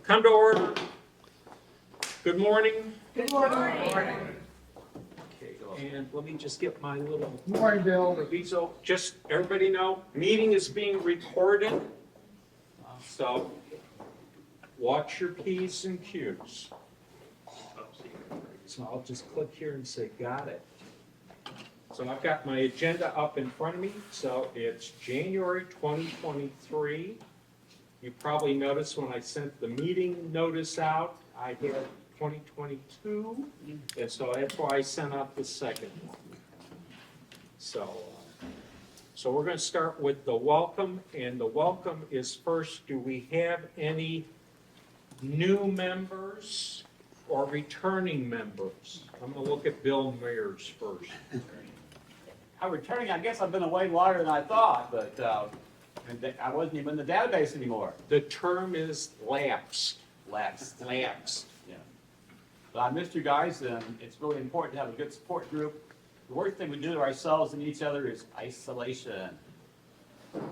Come to order. Good morning. Good morning. Okay, and let me just get my little Good morning, Bill. proviso. Just everybody know, meeting is being recorded. So watch your P's and Q's. So I'll just click here and say, got it. So I've got my agenda up in front of me. So it's January 2023. You probably noticed when I sent the meeting notice out, I had 2022, and so that's why I sent out the second one. So we're going to start with the welcome, and the welcome is first, do we have any new members or returning members? I'm going to look at Bill Mears first. I'm returning. I guess I've been away longer than I thought, but I wasn't even in the database anymore. The term is lapsed. Lapsed. Lapsed. Yeah. But I missed you guys, and it's really important to have a good support group. The worst thing we do to ourselves and each other is isolation.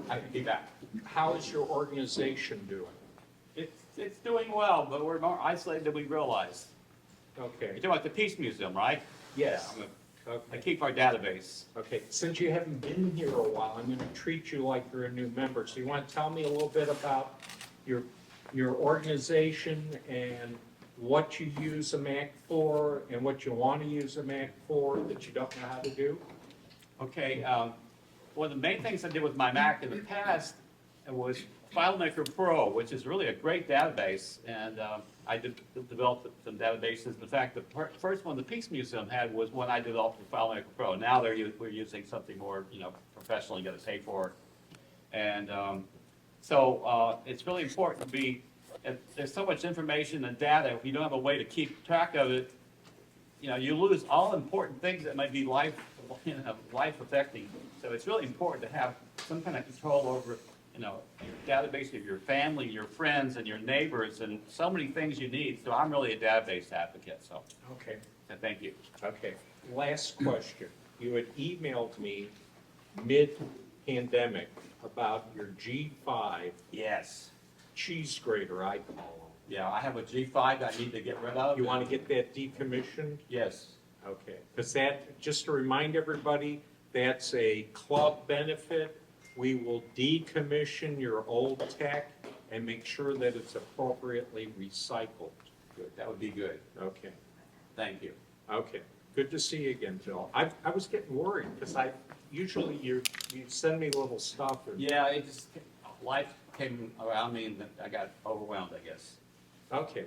I can be back. How is your organization doing? It's doing well, but we're more isolated than we realize. You're Okay. talking about the Peace Museum, right? Yes. Yeah, I Okay. keep our database. Okay, since you haven't been here a while, I'm gonna treat you like you're a new member. So you wanna tell me a little bit about your organization and what you use a Mac for and what you wanna use a Mac for that you don't know how to do? Okay, one of the main things I did with my Mac in the past was FileMaker Pro, which is really a great database, and I developed some databases. In fact, the first one the Peace Museum had was one I developed with FileMaker Pro. Now we're using something more, professional. You got to pay for it, and so it's really important to be. There's so much information and data. If you don't have a way to keep track of it, you lose all important things that might be life affecting. So it's really important to have some kind of control over, your database of your family, your friends, and your neighbors, and so many things you need. So I'm really a database advocate. So Okay, thank you. okay. Last question. You had emailed me mid-pandemic about your G5 Yes. cheese grater, I call Yeah, I have a G5 that I need to get rid of. them. You wanna get that decommissioned? Yes. Okay, because that, just to remind everybody, that's a club benefit. We will decommission your old tech and make sure that it's appropriately recycled. Good. That would be good. Okay, Thank you. okay. Good to see you again, Bill. I was getting worried because usually you send me little stuff. Yeah, life came around me and I got overwhelmed, I guess. Okay,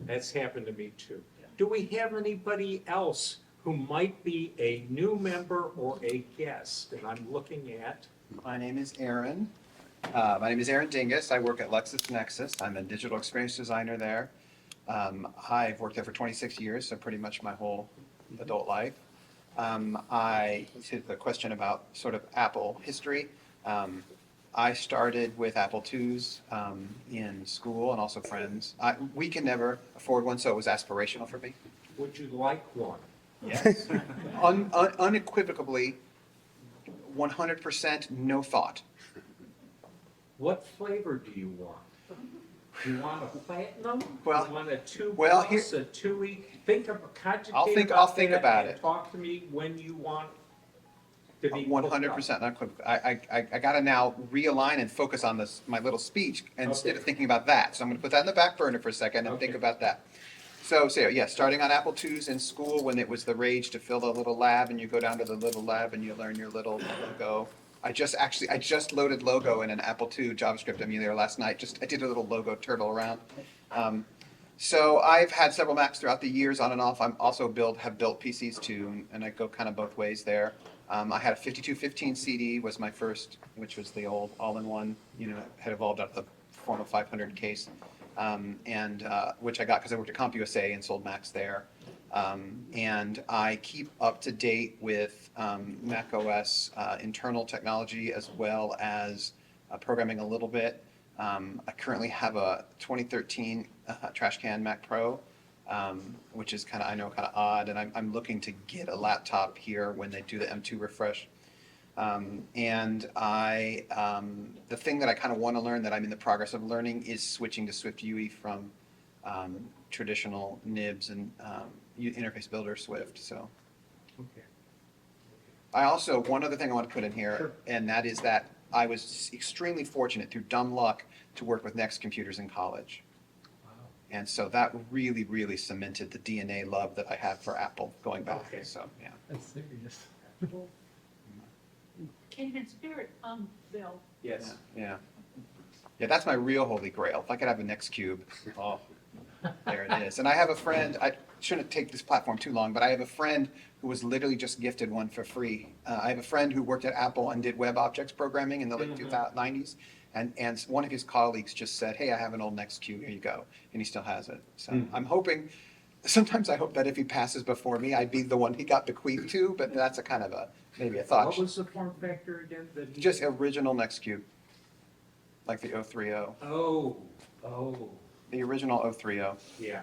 that's happened to me too. Yeah. Do we have anybody else who might be a new member or a guest? And I'm looking at, My name is Aaron. My name is Aaron Dingus. I work at LexisNexis. I'm a digital experience designer there. I've worked there for 26 years, so pretty much my whole adult life. To the question about sort of Apple history, I started with Apple IIs in school and also friends. We can never afford one, so it was aspirational for me. would you like one? Yes. Unequivocally, 100% no thought. What flavor do you want? You want a platinum? Well- You want a two well, plus, a 2E? Cogitate I'll think that about and it. Talk to me when you want to be. 100% unequivocally. I gotta now realign and focus on this, my little speech, instead Okay. of thinking about that. So I'm gonna put that in the back burner for a second and think Okay. about that. So yeah, starting on Apple IIs in school when it was the rage to fill the little lab and you go down to the little lab and you learn your little logo. I just loaded logo in an Apple II JavaScript emulator last night. I did a little logo turtle around. So I've had several Macs throughout the years on and off. I'm also have built PCs too, and I go kind of both ways there. I had a 5215 CD was my first, which was the old all-in-one, had evolved out of the form of 500 case, which I got because I worked at CompUSA and sold Macs there. And I keep up to date with Mac OS internal technology as well as programming a little bit. I currently have a 2013 trash can Mac Pro, which is kind of odd, and I'm looking to get a laptop here when they do the M2 refresh. And the thing that I kind of want to learn that I'm in the progress of learning is switching to Swift UI from traditional nibs and interface builder Swift. So Okay. I also, one other thing I want to put in here, Sure. and that is that I was extremely fortunate through dumb luck to work with Next Computers in college. Wow. And so that really, really cemented the DNA love that I have for Apple going back. Okay. So, yeah. That's serious. Kindred spirit, Bill. Yes. Yeah. Yeah, that's my real holy grail. If I could have a Next Cube, oh, there it is. And I have a friend, I shouldn't take this platform too long, but I have a friend who was literally just gifted one for free. I have a friend who worked at Apple and did web objects programming in the late 90s. And one of his colleagues just said, hey, I have an old Next Cube, here you go. And he still has it. So I'm hoping, sometimes I hope that if he passes before me, I'd be the one he got bequeathed to, but that's a kind of maybe a thought. What was the form factor again? That Just original Next Cube, like the 030, Oh, the original 030. yeah.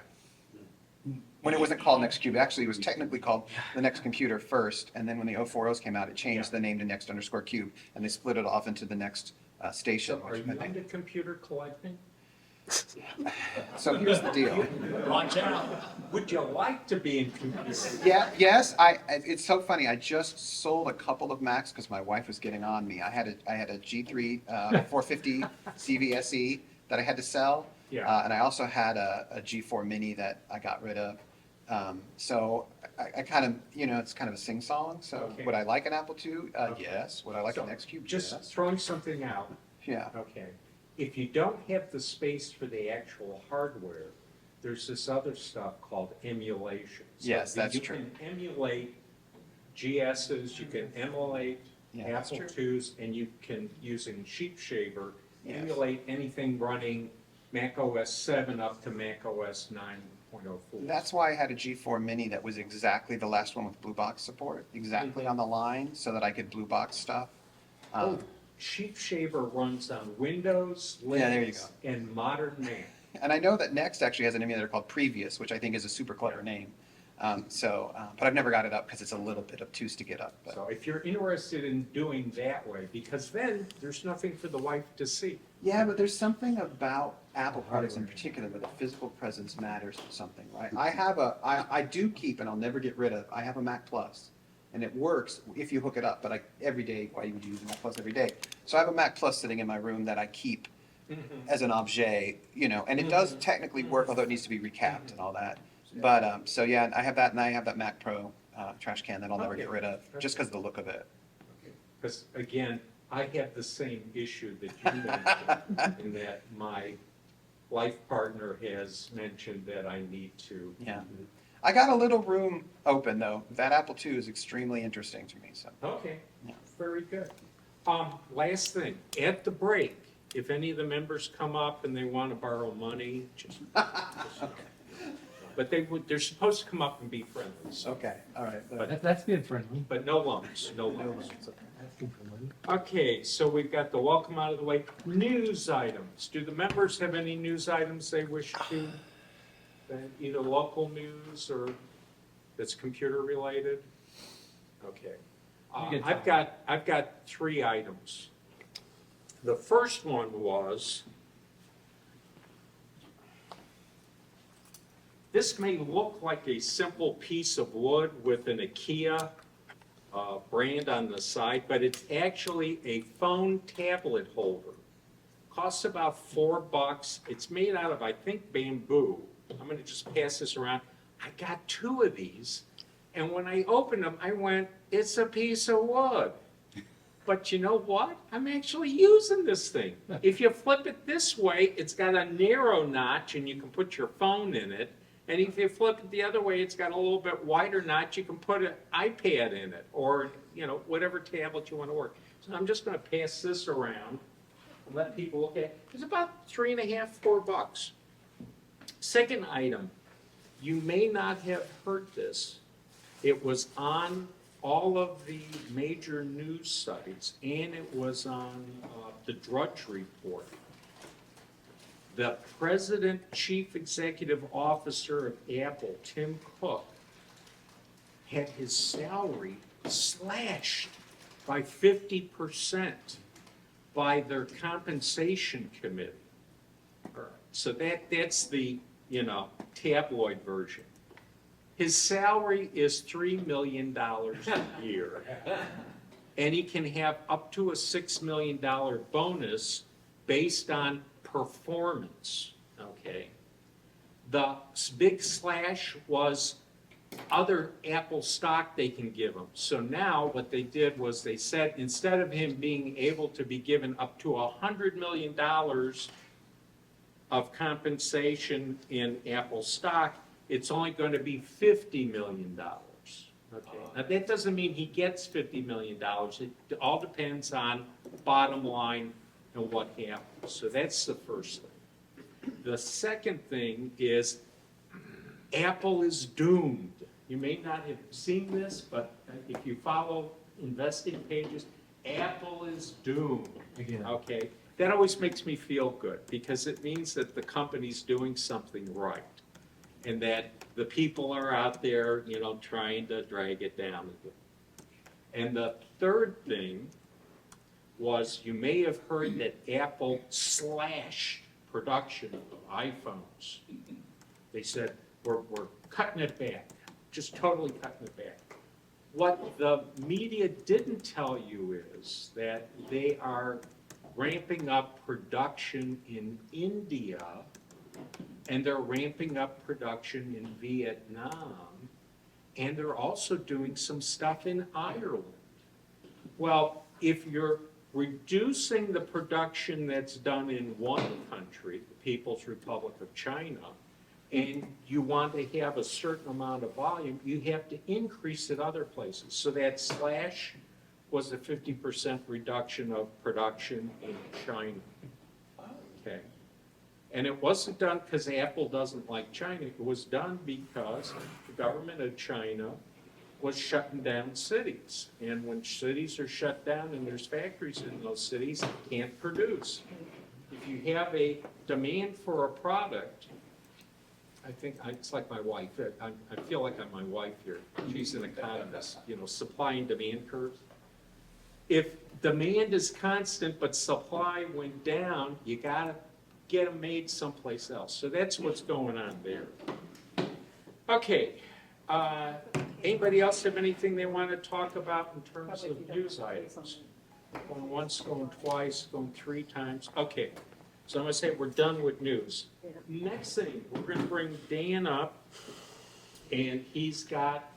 When it wasn't called Next Cube, actually it was technically called the Next Computer first, and then when the 040s came out, it changed the name to Next_Cube, and they split it off into the Next Station. So are which you I think- into computer collecting? So here's the deal. Watch out. Would you like to be in computer? Yeah, yes, it's so funny. I just sold a couple of Macs because my wife was getting on me. I had a G3 450 CVSE that I had to sell. Yeah. And I also had a G4 Mini that I got rid of. So I kind of, it's kind of a sing-song. So Okay. would I like an Apple II? Okay. Yes. Would I like So an Next Cube? Just Yes. throwing something out, Yeah. okay. If you don't have the space for the actual hardware, there's this other stuff called emulation. So Yes, that's true. You can emulate GSs, you can emulate Yeah, that's Apple true. IIs, and you can, using Sheep Shaver, Yes. emulate anything running Mac OS 7 up to Mac OS 9.04. That's why I had a G4 Mini that was exactly the last one with Blue Box support, exactly on the line, so that I could Blue Box stuff. Oh, Sheep Shaver runs on Windows, Yeah, there you Linux, and modern Mac. And I know that Next actually has an emulator called Previous, which I think is a super clever name. But I've never got it up because it's a little bit obtuse to get up. But. So if you're interested in doing that way, because then there's nothing for the wife to see. Yeah, but there's something about Apple products in particular where the physical presence matters to something, right? I do keep, and I'll never get rid of, I have a Mac Plus, and it works if you hook it up, but every day, why you would use a Mac Plus every day? So I have a Mac Plus sitting in my room that I keep as an objet, and it does technically work, although it needs to be recapped and all that. But, so yeah, I have that, and I have that Mac Pro trash can that I'll never get rid of, just because of the look of it. Because again, I have the same issue that you mentioned, in that my life partner has mentioned that I need to. Yeah. I got a little room open, though. That Apple II is extremely interesting to me, so. Okay, Yeah. very good. Last thing, at the break, if any of the members come up and they want to borrow money, just but they're supposed to come up and be friendly, so, Okay, all right. But- That's good, friendly. but no lumps, no lumps. That's good for money. Okay, so we've got the welcome out of the way. News items. Do the members have any news items they wish to, either local news or that's computer related? Okay. You get I've got 3 items. The first one was, this may look like a simple piece of wood with an IKEA brand on the side, but it's actually a phone tablet holder. Costs about $4. It's made out of, I think, bamboo. I'm gonna just pass this around. I got 2 of these, and when I opened them, I went, it's a piece of wood. But you know what? I'm actually using this thing. If you flip it this way, it's got a narrow notch and you can put your phone in it. And if you flip it the other way, it's got a little bit wider notch, you can put an iPad in it or, whatever tablet you want to work. So I'm just going to pass this around and let people look at it. It's about $3.50, $4. Second item, you may not have heard this. It was on all of the major news sites, and it was on the Drudge Report. The President Chief Executive Officer of Apple, Tim Cook, had his salary slashed by 50% by their compensation committee. All right, so that's the, tabloid version. His salary is $3 million a year, and he can have up to a $6 million bonus based on performance, okay? The big slash was other Apple stock they can give him. So now what they did was they said, instead of him being able to be given up to $100 million of compensation in Apple stock, it's only going to be $50 million. Okay. Now, that doesn't mean he gets $50 million. It all depends on bottom line and what happens. So that's the first thing. The second thing is Apple is doomed. You may not have seen this, but if you follow investing pages, Apple is doomed. Again. Okay? That always makes me feel good because it means that the company's doing something right and that the people are out there, trying to drag it down. And the third thing was you may have heard that Apple slashed production of iPhones. They said, we're cutting it back, just totally cutting it back. What the media didn't tell you is that they are ramping up production in India, and they're ramping up production in Vietnam, and they're also doing some stuff in Ireland. Well, if you're reducing the production that's done in one country, the People's Republic of China, and you want to have a certain amount of volume, you have to increase it other places. So that slash was a 50% reduction of production in China. Okay. And it wasn't done because Apple doesn't like China. It was done because the government of China was shutting down cities. And when cities are shut down and there's factories in those cities, you can't produce. If you have a demand for a product, I think it's like my wife. I feel like I'm my wife here. She's an economist, supply and demand curves. If demand is constant but supply went down, you got to get them made someplace else. So that's what's going on there. Okay. Anybody else have anything they want to talk about in terms of news items? Going once, going twice, going three times. Okay. So I'm going to say we're done with news. Next thing, we're going to bring Dan up, and he's got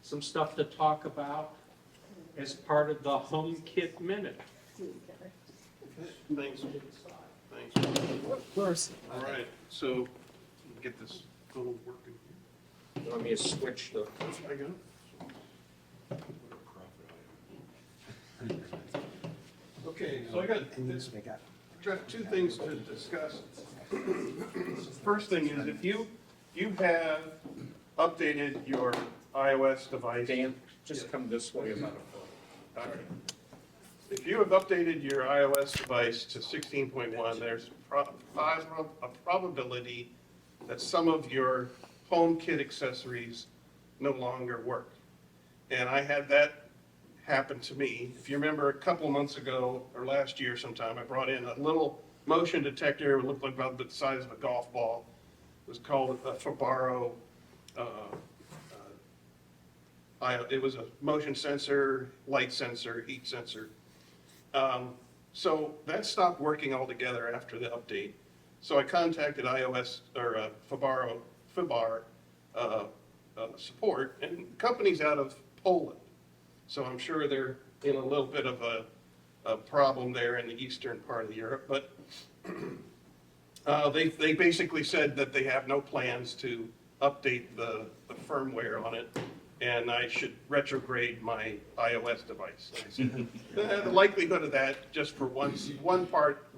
some stuff to talk about as part of the HomeKit Minute. Thanks. Thanks. Of course. All right, so get this phone working. You want me to switch the... I got it. Okay, so I got two things to discuss. First thing is if you have updated your iOS device. Dan, just come this way about a foot. Okay. If you have updated your iOS device to 16.1, there's a probability that some of your HomeKit accessories no longer work. And I had that happen to me. If you remember a couple of months ago, or last year sometime, I brought in a little motion detector. It looked like about the size of a golf ball. It was called a Fabaro. It was a motion sensor, light sensor, heat sensor. So that stopped working altogether after the update. So I contacted iOS or Fabar support, and the company's out of Poland. So I'm sure they're in a little bit of a problem there in the eastern part of Europe. But they basically said that they have no plans to update the firmware on it, and I should retrograde my iOS device. I said, the likelihood of that, just for one part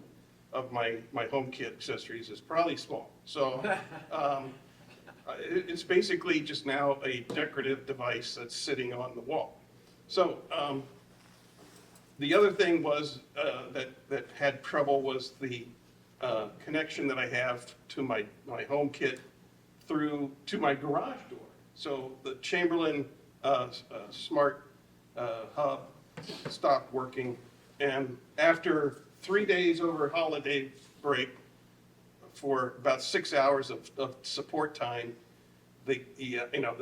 of my HomeKit accessories, is probably small. So it's basically just now a decorative device that's sitting on the wall. So the other thing was that had trouble was the connection that I have to my HomeKit through to my garage door. So the Chamberlain smart hub stopped working. And after 3 days over holiday break, for about 6 hours of support time, the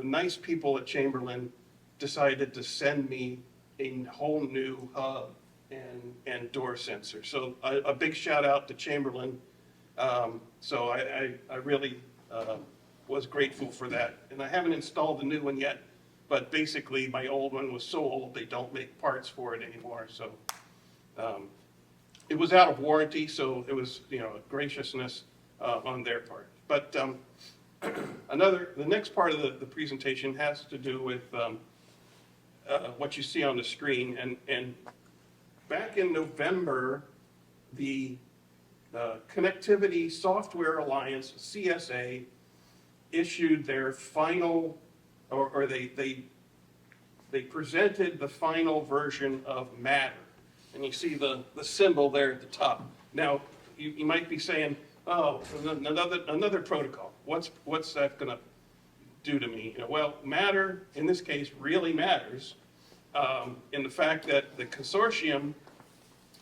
nice people at Chamberlain decided to send me a whole new hub and door sensor. So a big shout out to Chamberlain. So I really was grateful for that. And I haven't installed the new one yet, but basically my old one was so old they don't make parts for it anymore. So it was out of warranty, so it was, a graciousness on their part. But the next part of the presentation has to do with what you see on the screen. And back in November, the Connectivity Software Alliance, CSA, issued their final, or they presented the final version of Matter. And you see the symbol there at the top. Now, you might be saying, oh, another protocol. What's that going to do to me? Well, Matter, in this case, really matters in the fact that the consortium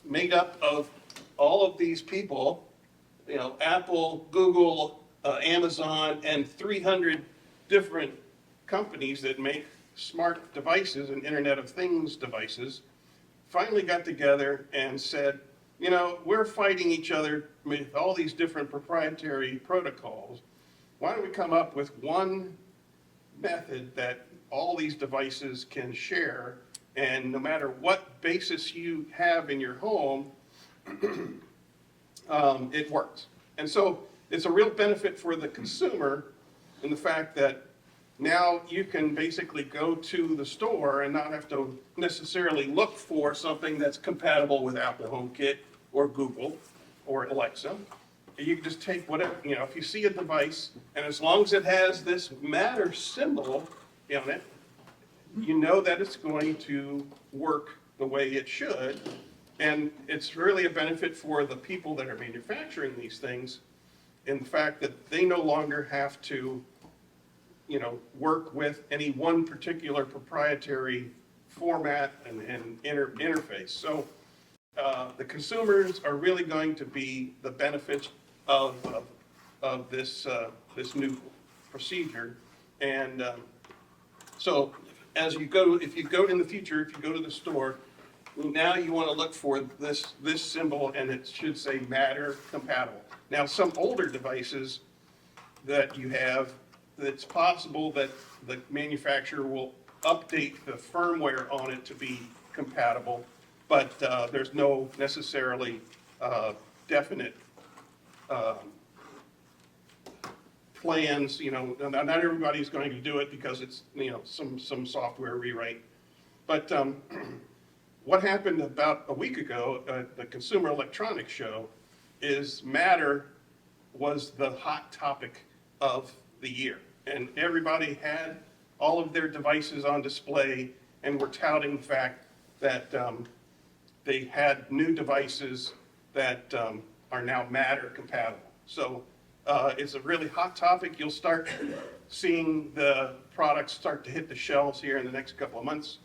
made up of all of these people, Apple, Google, Amazon, and 300 different companies that make smart devices and Internet of Things devices, finally got together and said, we're fighting each other with all these different proprietary protocols. Why don't we come up with one method that all these devices can share, and no matter what basis you have in your home, it works. And so it's a real benefit for the consumer in the fact that now you can basically go to the store and not have to necessarily look for something that's compatible with Apple HomeKit or Google or Alexa. You can just take whatever, if you see a device, and as long as it has this Matter symbol on it, you know that it's going to work the way it should. And it's really a benefit for the people that are manufacturing these things in the fact that they no longer have to work with any one particular proprietary format and interface. So the consumers are really going to be the benefits of this new procedure. And so if you go in the future, if you go to the store, now you want to look for this symbol, and it should say Matter compatible. Now, some older devices that you have, it's possible that the manufacturer will update the firmware on it to be compatible, but there's no necessarily definite plans. Not everybody's going to do it because it's some software rewrite. But what happened about a week ago at the Consumer Electronics Show is Matter was the hot topic of the year. And everybody had all of their devices on display and were touting the fact that they had new devices that are now Matter compatible. So it's a really hot topic. You'll start seeing the products start to hit the shelves here in the next couple of months.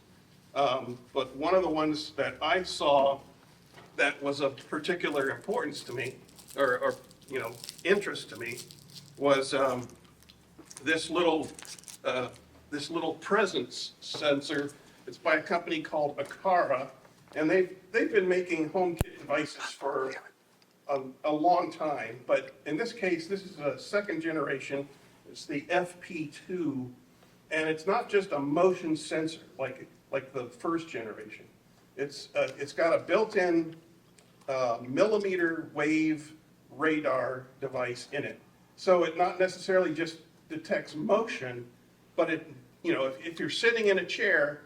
But one of the ones that I saw that was of particular importance to me, or interest to me, was this little presence sensor. It's by a company called Akara, and they've been making HomeKit devices for a long time. But in this case, this is a second generation. It's the FP2, and it's not just a motion sensor like the first generation. It's got a built-in millimeter wave radar device in it. So it not necessarily just detects motion, but if you're sitting in a chair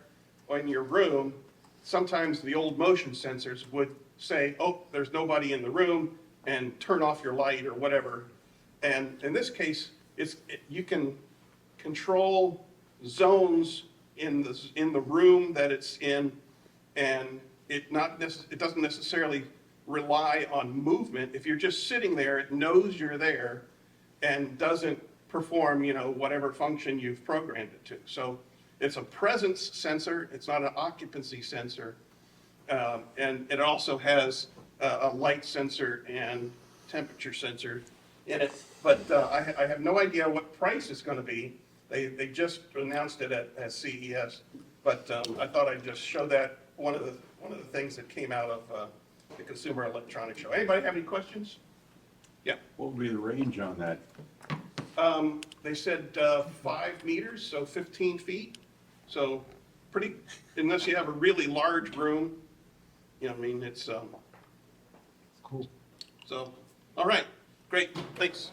or in your room, sometimes the old motion sensors would say, oh, there's nobody in the room, and turn off your light or whatever. And in this case, you can control zones in the room that it's in, and it doesn't necessarily rely on movement. If you're just sitting there, it knows you're there and doesn't perform, whatever function you've programmed it to. So it's a presence sensor. It's not an occupancy sensor. And it also has a light sensor and temperature sensor in it. But I have no idea what price it's going to be. They just announced it at CES. But I thought I'd just show that, one of the things that came out of the Consumer Electronics Show. Anybody have any questions? Yeah. What would be the range on that? They said 5 meters, so 15 feet. So pretty, unless you have a really large room, you know, I mean, it's, Cool. so, all right, great, thanks.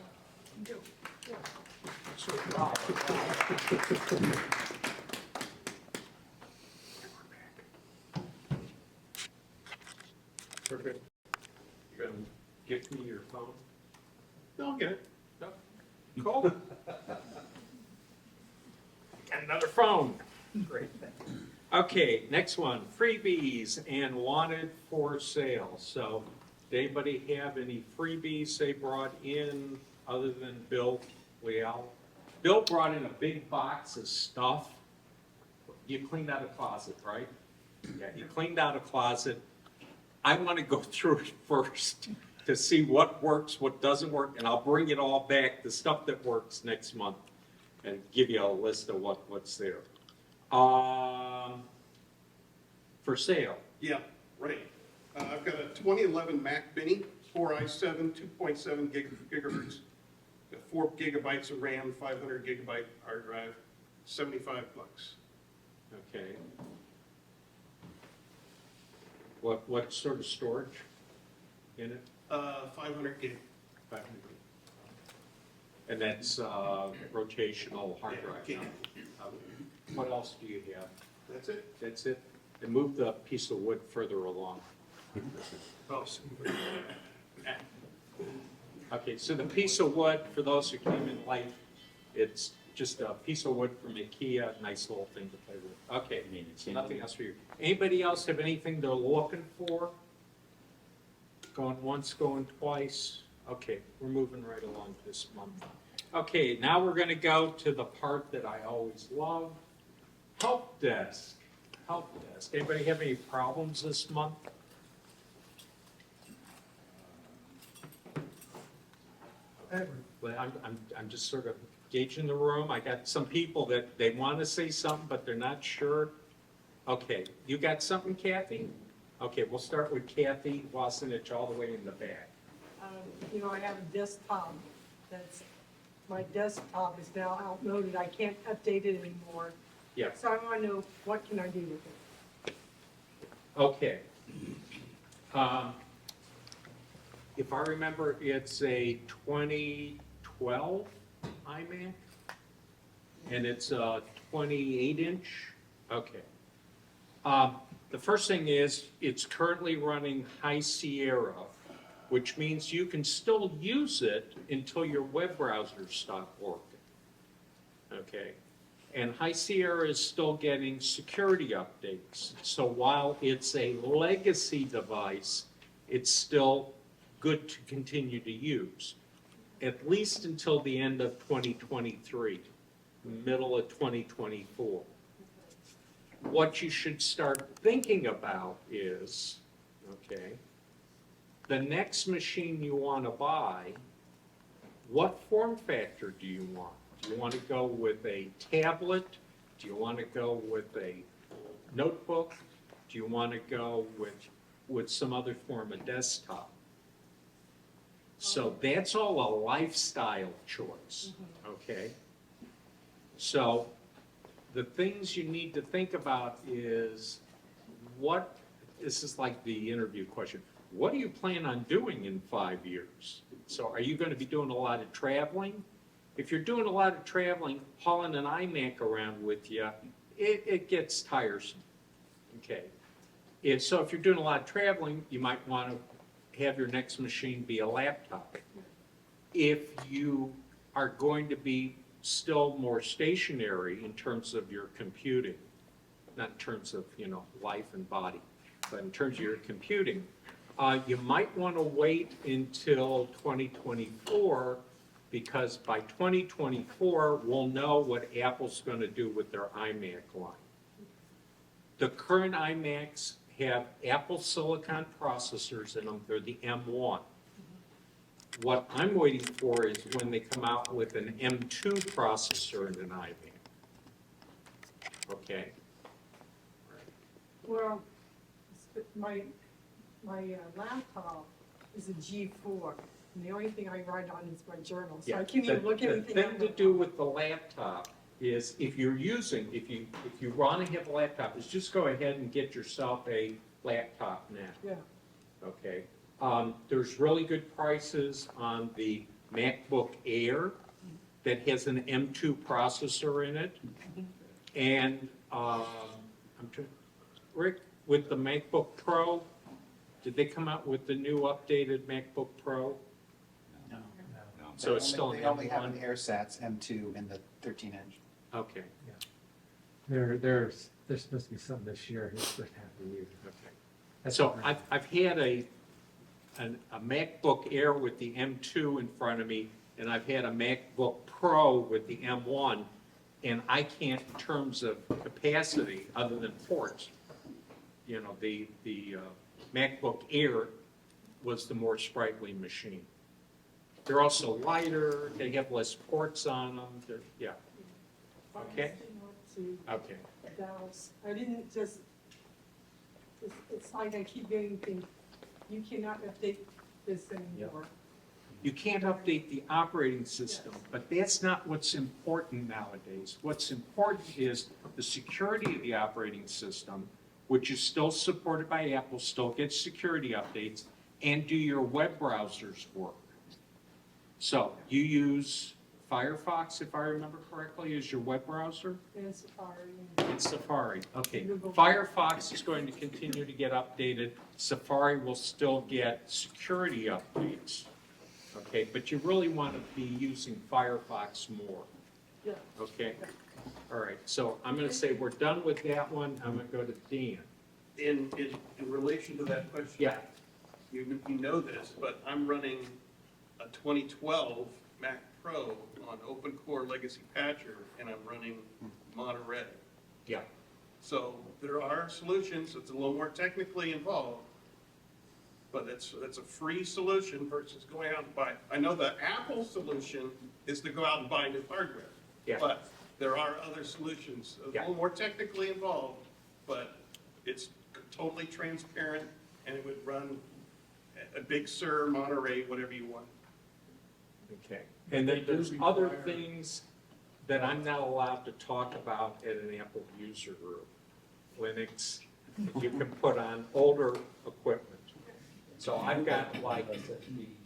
Perfect. You're gonna give me your phone? No, I'll get it. No? Cool. Got another phone. Great. Okay, next one, freebies and wanted for sale. So, did anybody have any freebies they brought in other than Bill Leal? Bill brought in a big box of stuff. You cleaned out a closet, right? Yeah, you cleaned out a closet. I want to go through it first to see what works, what doesn't work, and I'll bring it all back, the stuff that works next month, and give you a list of what's there. For sale. Yeah, right. I've got a 2011 Mac Mini, 4i7, 2.7 gigahertz, got 4 gigabytes of RAM, 500 gigabyte hard drive, $75. Okay. What sort of storage in it? 500 gig. 500. And that's rotational hard drive. Yeah. What else do you have? That's it. That's it? And move the piece of wood further along. Oh, Okay, so the piece of wood, for those who came in late, it's just a piece of wood from IKEA, nice little thing to play with. Okay, nothing else for you. Anybody else have anything they're looking for? Going once, going twice? Okay, we're moving right along this month. Okay, now we're gonna go to the part that I always love, help desk. Help desk. Anybody have any problems this month? Well, I'm just sort of gauging the room. I got some people that they want to say something, but they're not sure. Okay, you got something, Kathy? Okay, we'll start with Kathy Wassenich all the way in the back. You know, I have a desktop my desktop is now outmoded. I can't update it anymore. Yeah, So I want to know, what can I do with it? okay. If I remember, it's a 2012 iMac, and it's a 28-inch. Okay. The first thing is, it's currently running High Sierra, which means you can still use it until your web browsers stop working. Okay. And High Sierra is still getting security updates. So while it's a legacy device, it's still good to continue to use, at least until the end of 2023, middle of 2024. What you should start thinking about is, okay, the next machine you want to buy, what form factor do you want? Do you want to go with a tablet? Do you want to go with a notebook? Do you want to go with some other form of desktop? So that's all a lifestyle choice, okay? So the things you need to think about is this is like the interview question. What do you plan on doing in 5 years? So are you going to be doing a lot of traveling? If you're doing a lot of traveling, hauling an iMac around with you, it gets tiresome, okay? So if you're doing a lot of traveling, you might want to have your next machine be a laptop. If you are going to be still more stationary in terms of your computing, not in terms of, life and body, but in terms of your computing, you might want to wait until 2024, because by 2024, we'll know what Apple's going to do with their iMac line. The current iMacs have Apple Silicon processors in them, they're the M1. What I'm waiting for is when they come out with an M2 processor in an iMac. Okay? Well, my laptop is a G4, and the only thing I write on is my journal, so I Yeah, can't even look anything The up. thing to do with the laptop is if you want to have a laptop, is just go ahead and get yourself a laptop now. Yeah, Okay, there's really good prices on the MacBook Air that has an M2 processor in it. And, Rick, with the MacBook Pro, did they come out with the new updated MacBook Pro? No. So it's still an They only have an M1? AirSats M2 in the 13-inch. Okay, There's supposed to be some this year, he's supposed to have to use. okay. That's So all right. I've had a MacBook Air with the M2 in front of me, and I've had a MacBook Pro with the M1, and I can't, in terms of capacity, other than ports, you know, the MacBook Air was the more sprightly machine. They're also lighter, they have less ports on them, yeah, Okay. I just didn't want to okay. douse, I didn't just, it's like I keep getting things, you cannot update this anymore. You can't update the operating system, but that's not what's important nowadays. What's important is the security of the operating system, which is still supported by Apple, still gets security updates, and do your web browsers work? So you use Firefox, if I remember correctly, as your web browser? And Safari, It's Safari, okay. Google. Firefox is going to continue to get updated. Safari will still get security updates. Okay, but you really want to be using Firefox more, yeah. okay? All right, so I'm going to say we're done with that one. I'm going to go to Dan. In relation to that question. Yeah. You know this, but I'm running a 2012 Mac Pro on Open Core Legacy Patcher, and I'm running Monterey. Yeah, So there are solutions, it's a little more technically involved, but it's a free solution versus going out and buy. I know the Apple solution is to go out and buy new hardware. Yeah. But there are other solutions, a Yeah. little more technically involved, but it's totally transparent, and it would run a Big Sur, Monterey, whatever you want. okay. And then there's other things that I'm not allowed to talk about at an Apple user group. Linux, you can put on older equipment. So I've got like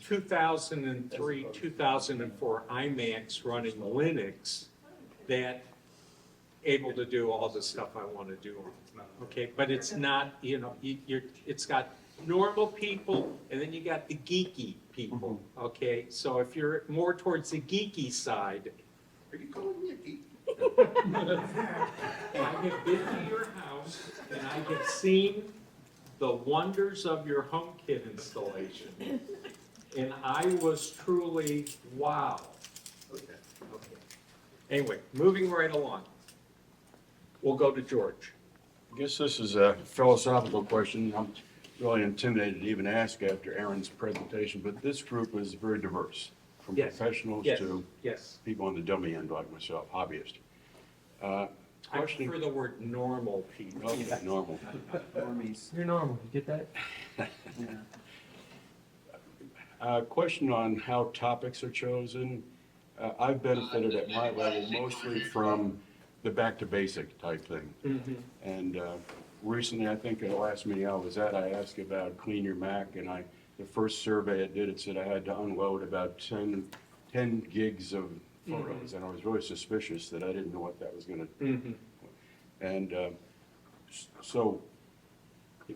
2003, 2004 iMacs running Linux that able to do all the stuff I want to do on it. Okay, but it's not, you know, it's got normal people and then you got the geeky people, okay? So if you're more towards the geeky side, Are you calling me a geek? I have been to your house and I have seen the wonders of your HomeKit installation. And I was truly, wow. Okay. Okay. Anyway, moving right along. We'll go to George. I guess this is a philosophical question. I'm really intimidated to even ask after Aaron's presentation, but this group is very diverse, from Yes. professionals Yes, to yes. people on the dummy end like myself, hobbyists. I prefer the word normal people. Okay, normal. Normies. You're normal, you get that? Question on how topics are chosen. I've benefited at my level mostly from the back to basic type thing. Mhm. And recently, I think at the last meeting I was at, I asked about clean your Mac, and the first survey I did, it said I had to unload about 10 gigs of photos, and I was really suspicious that I didn't know what that was gonna. Mhm. And so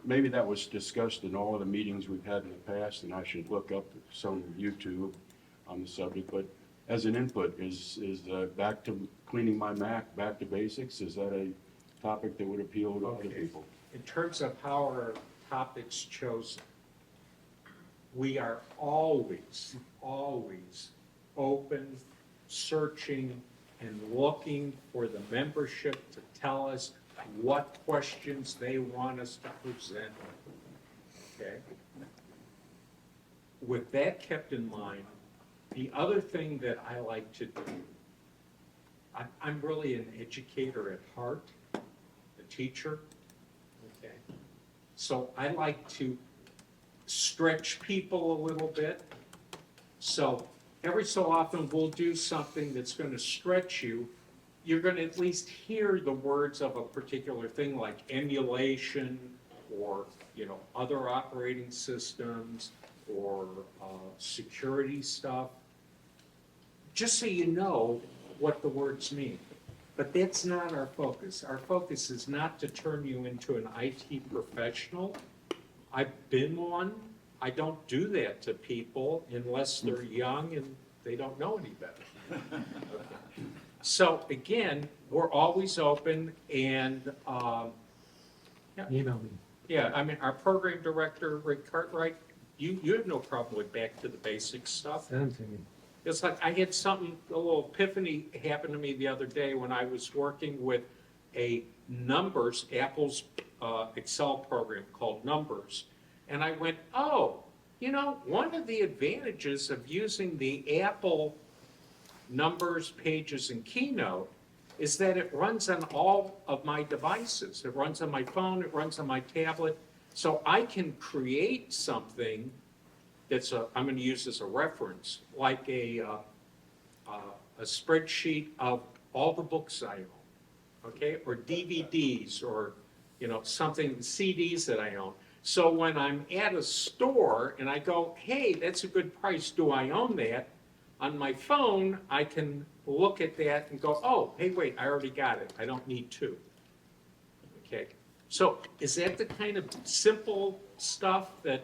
maybe that was discussed in all of the meetings we've had in the past, and I should look up some YouTube on the subject, but as an input, is back to cleaning my Mac, back to basics, is that a topic that would appeal to other Okay. people? In terms of how our topics chosen, we are always, always open, searching, and looking for the membership to tell us what questions they want us to present. Okay? With that kept in mind, the other thing that I like to do, I'm really an educator at heart, a teacher, okay? So I like to stretch people a little bit. So every so often, we'll do something that's going to stretch you. You're going to at least hear the words of a particular thing like emulation or, other operating systems or security stuff, just so you know what the words mean. But that's not our focus. Our focus is not to turn you into an IT professional. I've been one. I don't do that to people unless they're young and they don't know any better. So again, we're always open and, Email me. yeah, I mean, our program director, Rick Cartwright, you have no problem with back to the basics stuff. Send them to me. It's like I had something, a little epiphany happened to me the other day when I was working with a Numbers, Apple's Excel program called Numbers. And I went, oh, one of the advantages of using the Apple Numbers, Pages, and Keynote is that it runs on all of my devices. It runs on my phone, it runs on my tablet. So I can create something that's I'm going to use as a reference, like a spreadsheet of all the books I own, okay, or DVDs, or something, CDs that I own. So when I'm at a store and I go, hey, that's a good price, do I own that? On my phone, I can look at that and go, oh, hey, wait, I already got it. I don't need two. Okay, so is that the kind of simple stuff that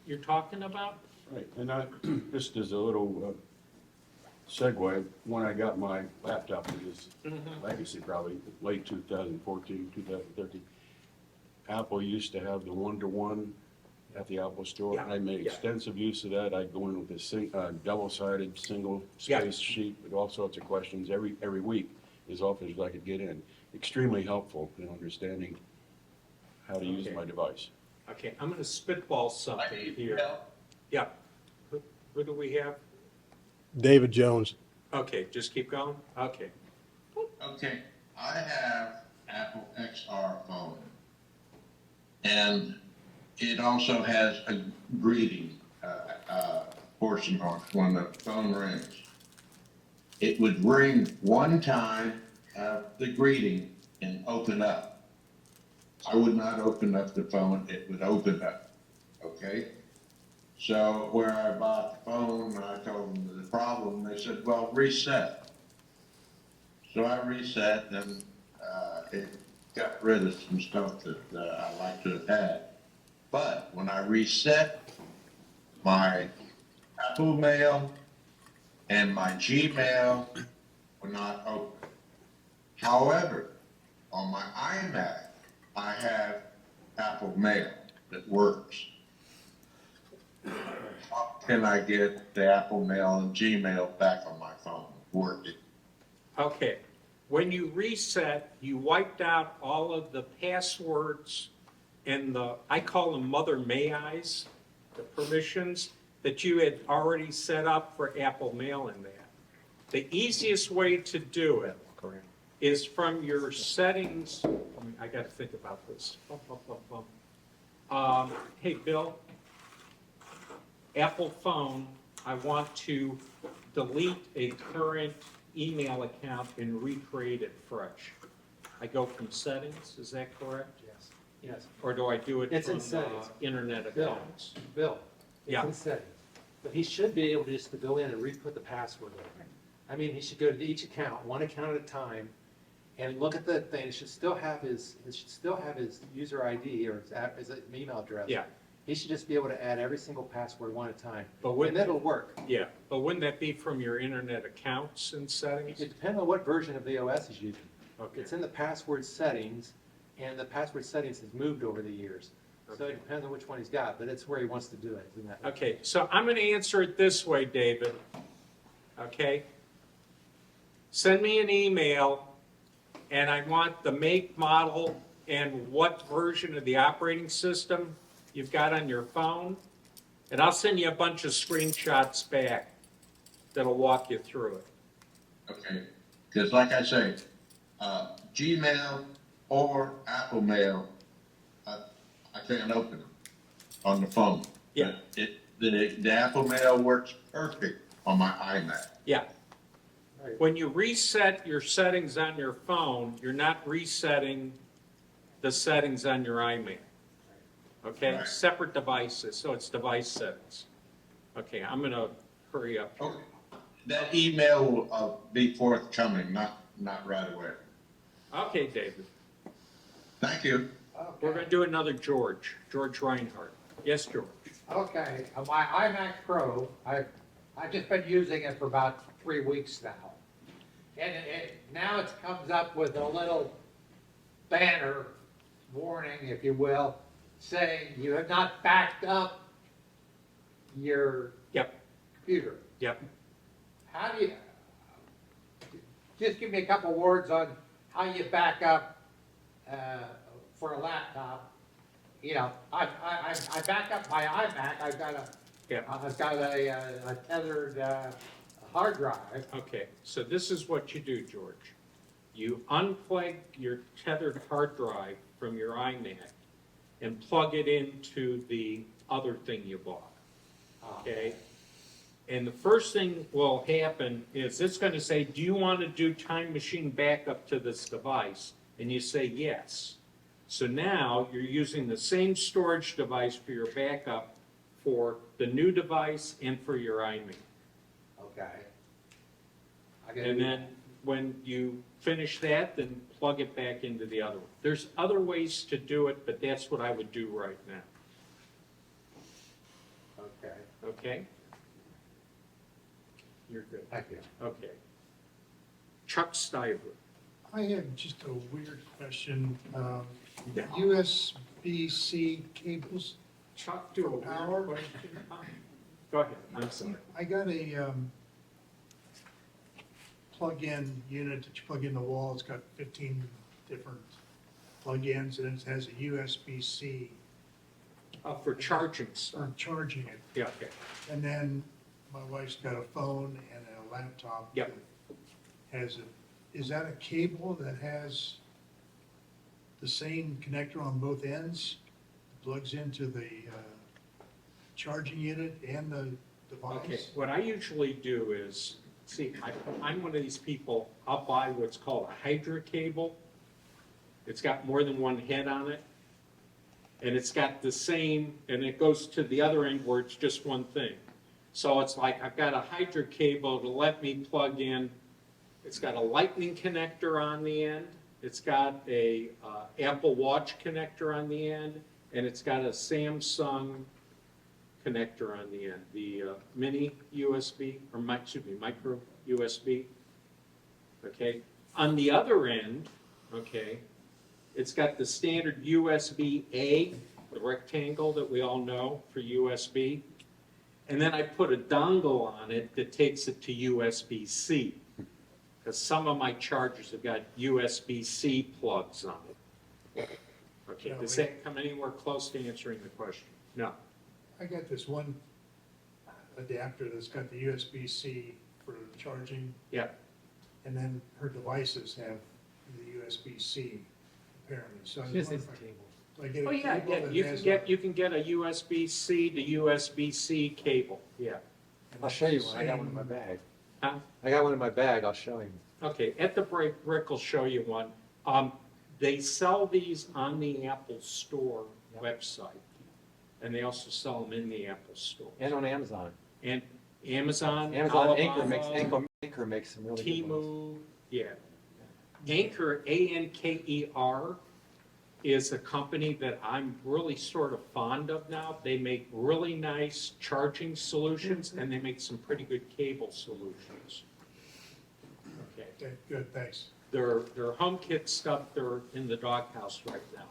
you're talking about? Right, and just as a little segue, when I got my laptop, it was legacy, probably late 2014, 2013. Apple used to have the one-to-one at the Apple Store, and I made Yeah. extensive use of that. I'd go in with a double-sided, single-space sheet with all sorts of questions every week, as often as I could get in. Extremely helpful in understanding how to use Okay. my device. Okay, I'm going to spitball something here. Yeah. Who do we have? David Jones. Okay, just keep going? Okay. Okay, I have Apple XR phone. And it also has a greeting portion on it when the phone rings. It would ring one time, have the greeting, and open up. I would not open up the phone, it would open up, okay? So where I bought the phone, I told them the problem, they said, well, reset. So I reset and it got rid of some stuff that I like to have had. But when I reset my Apple Mail and my Gmail were not open. However, on my iMac, I have Apple Mail that works. How can I get the Apple Mail and Gmail back on my phone working? Okay, when you reset, you wiped out all of the passwords and I call them Mother May I's, the permissions that you had already set up for Apple Mail in that. The easiest way to do it is from your settings. I got to think about this. Hey, Bill, Apple phone, I want to delete a current email account and recreate it fresh. I go from settings, is that correct? Yes. Yes. Or do I do it It's in from settings. internet Bill. accounts? Bill, Yeah. it's in settings. But he should be able just to go in and re-put the password in. I mean, he should go to each account, one account at a time, and look at the thing. It should still have his user ID or his email address. Yeah. He should just be able to add every single password one at a time. But And wouldn't, that'll work. yeah, but wouldn't that be from your internet accounts and settings? It depends on what version of the OS he's using. Okay. It's in the password settings, and the password settings has moved over the years. So Okay. it depends on which one he's got, but it's where he wants to do it, isn't that? Okay, so I'm going to answer it this way, David. Okay? Send me an email and I want the make, model, and what version of the operating system you've got on your phone. And I'll send you a bunch of screenshots back that'll walk you through it. Okay, because like I say, Gmail or Apple Mail, I can't open them on the phone. Yeah. The Apple Mail works perfect on my iMac. Yeah. Right. When you reset your settings on your phone, you're not resetting the settings on your iMac. Okay, Right. separate devices, so it's device settings. Okay, I'm gonna hurry up. Okay. That email will be forthcoming, not right away. Okay, David, Thank you. we're gonna do another George Reinhardt. Yes, George? Okay, my iMac Pro, I've just been using it for about 3 weeks now. And now it comes up with a little banner warning, if you will, saying you have not backed up your Yep, computer. yep. How do you, just give me a couple words on how you back up for a laptop. You know, I back up my iMac, I've got Yeah. a tethered hard drive. Okay, so this is what you do, George. You unplug your tethered hard drive from your iMac and plug it into the other thing you bought, okay? And the first thing will happen is it's gonna say, do you want to do time machine backup to this device? And you say yes. So now you're using the same storage device for your backup for the new device and for your iMac. Okay. I gotta And do- then when you finish that, then plug it back into the other one. There's other ways to do it, but that's what I would do right now, Okay, okay? You're good. thank you. Okay. Chuck Stiver. I have just a weird question. Yeah. USB-C cables, Chuck, do a weird Power. question. Go ahead, I'm sorry. I got a plug-in unit that you plug in the wall. It's got 15 different plug-ins, and it has a USB-C For charging stuff. for charging it. Yeah, okay. And then my wife's got a phone and a laptop. Yep. that Has is that a cable that has the same connector on both ends? Plugs into the charging unit and the device? Okay, what I usually do is, see, I'm one of these people, I'll buy what's called a Hydra cable. It's got more than one head on it. And it's got the same, and it goes to the other end where it's just one thing. So it's like, I've got a Hydra cable to let me plug in. It's got a lightning connector on the end. It's got a Apple Watch connector on the end. And it's got a Samsung connector on the end, the mini USB, or micro USB. Okay, on the other end, okay, it's got the standard USB-A, the rectangle that we all know for USB. And then I put a dongle on it that takes it to USB-C. Because some of my chargers have got USB-C plugs on it. Okay, does that come anywhere close to answering the question? No. I got this one adapter that's got the USB-C for charging, Yeah, and then her devices have the USB-C apparently. So I was Just wondering needs a cable. if I get oh a yeah, cable yeah, that you has can get a USB-C to USB-C cable, yeah. I'll show you one, I got one in my bag. Huh? I got one in my bag, I'll show you. Okay, at the break, Rick will show you one. They sell these on the Apple Store website, and they also sell them in the Apple Store. And on Amazon. And Amazon, Amazon Alibaba, Anchor makes some really good ones. Temu, yeah. Anchor, A-N-K-E-R, is a company that I'm really sort of fond of now. They make really nice charging solutions, and they make some pretty good cable solutions. Okay. Okay, good, thanks. Their HomeKit stuff, they're in the doghouse right now.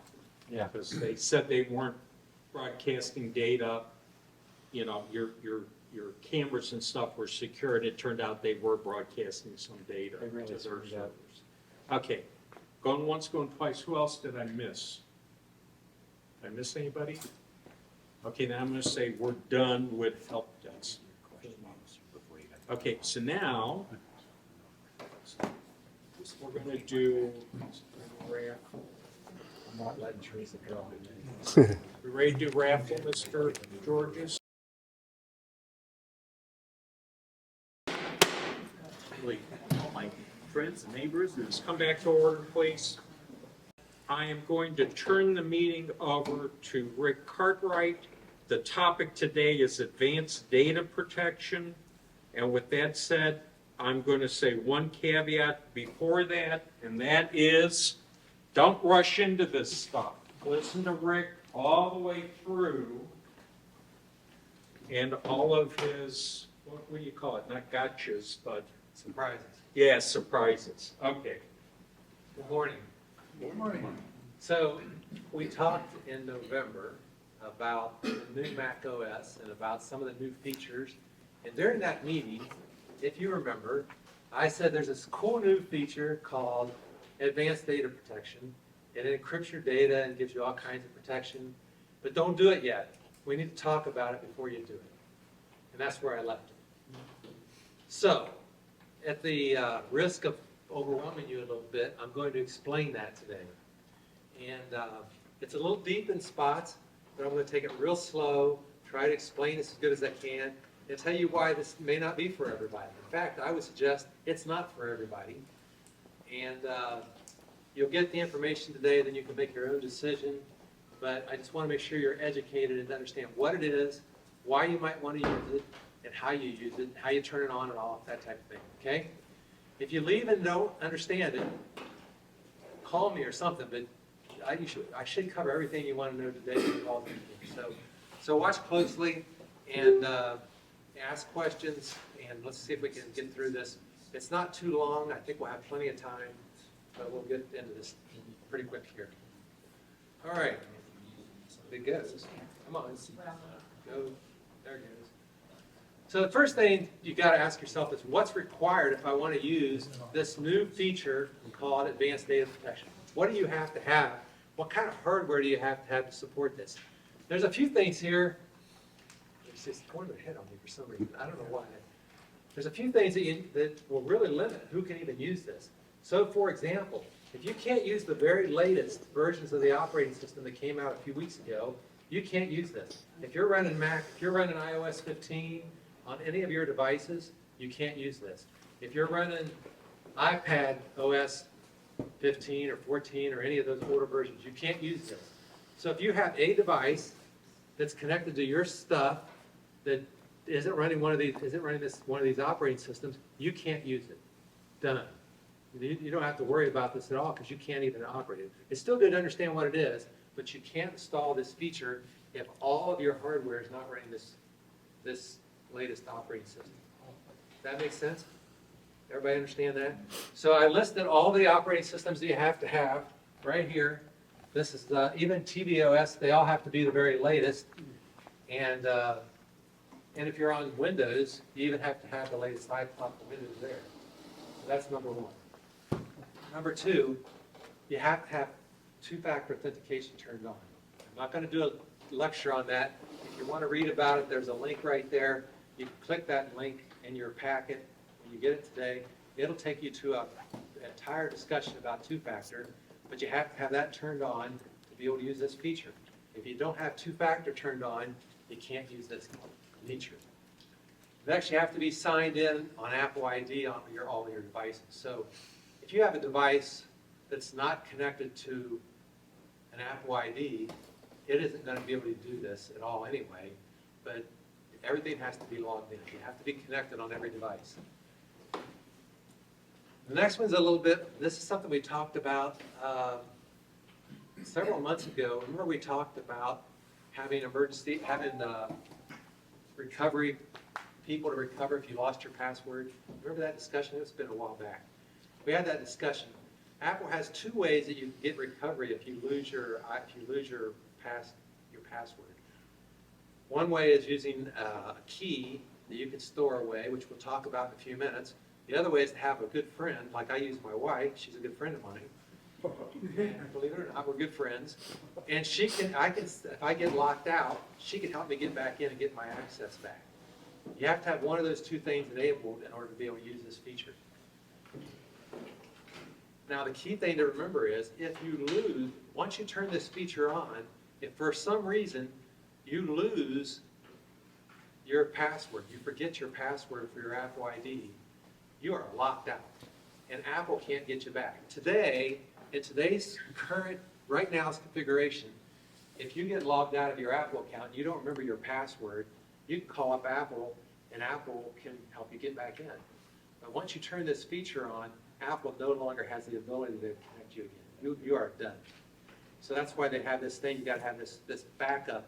Yeah. Because they said they weren't broadcasting data, you know, your cameras and stuff were secured. It turned out they were broadcasting some data They really to their screwed up. servers. Okay, Going once, going twice. Who else did I miss? Did I miss anybody? Okay, now I'm gonna say we're done with help desk. Okay, so now, we're gonna do. I'm not letting Teresa go. We ready to do raffle, Mr. Georges? All my friends and neighbors and Let's come back to order, please. I am going to turn the meeting over to Rick Cartwright. The topic today is advanced data protection. And with that said, I'm going to say one caveat before that, and that is, don't rush into this stuff. Listen to Rick all the way through and all of his, what do you call it? Not gotchas, but, Surprises. yeah, surprises. Okay. Good morning. Good morning. So, we talked in November about the new Mac OS and about some of the new features. And during that meeting, if you remember, I said there's this cool new feature called advanced data protection. It encrypts your data and gives you all kinds of protection, but don't do it yet. We need to talk about it before you do it. And that's where I left it. So, at the risk of overwhelming you a little bit, I'm going to explain that today. And it's a little deep in spots, but I'm going to take it real slow, try to explain this as good as I can, and tell you why this may not be for everybody. In fact, I would suggest it's not for everybody. And you'll get the information today, then you can make your own decision. But I just want to make sure you're educated and understand what it is, why you might want to use it, and how you use it, and how you turn it on and off, that type of thing, okay? If you leave and don't understand it, call me or something, but I should cover everything you want to know today. So watch closely and ask questions, and let's see if we can get through this. It's not too long. I think we'll have plenty of time, but we'll get into this pretty quick here. All right. It goes. Come on. Go. There it goes. So the first thing you got to ask yourself is what's required if I want to use this new feature called advanced data protection? What do you have to have? What kind of hardware do you have to support this? There's a few things here. It's just pointing their head on me for some reason. I don't know why. There's a few things that will really limit who can even use this. So, for example, if you can't use the very latest versions of the operating system that came out a few weeks ago, you can't use this. If you're running Mac, if you're running iOS 15 on any of your devices, you can't use this. If you're running iPad OS 15 or 14 or any of those older versions, you can't use this. So if you have a device that's connected to your stuff that isn't running one of these operating systems, you can't use it. Done. You don't have to worry about this at all because you can't even operate it. It's still good to understand what it is, but you can't install this feature if all of your hardware is not running this latest operating system. Does that make sense? Everybody understand that? So I listed all the operating systems that you have to have right here. This is even tvOS, they all have to be the very latest. And if you're on Windows, you even have to have the latest iPod for Windows there. So that's number one. Number two, you have to have two-factor authentication turned on. I'm not going to do a lecture on that. If you want to read about it, there's a link right there. You can click that link in your packet. When you get it today, it'll take you to an entire discussion about two-factor, but you have to have that turned on to be able to use this feature. If you don't have two-factor turned on, you can't use this feature. You actually have to be signed in on Apple ID on all of your devices. So if you have a device that's not connected to an Apple ID, it isn't going to be able to do this at all anyway, but everything has to be logged in. You have to be connected on every device. The next one's a little bit, this is something we talked about several months ago. Remember we talked about having recovery people to recover if you lost your password. Remember that discussion? It's been a while back. We had that discussion. Apple has two ways that you can get recovery if you lose your password. One way is using a key that you can store away, which we'll talk about in a few minutes. The other way is to have a good friend, like I use my wife. She's a good friend of mine. Believe it or not, we're good friends. And if I get locked out, she can help me get back in and get my access back. You have to have one of those two things enabled in order to be able to use this feature. Now, the key thing to remember is if you lose, once you turn this feature on, if for some reason you lose your password, you forget your password for your Apple ID, you are locked out, and Apple can't get you back. Today, in today's current, right now's configuration, if you get logged out of your Apple account and you don't remember your password, you can call up Apple, and Apple can help you get back in. But once you turn this feature on, Apple no longer has the ability to connect you again. You are done. So that's why they have this thing, you gotta have this backup,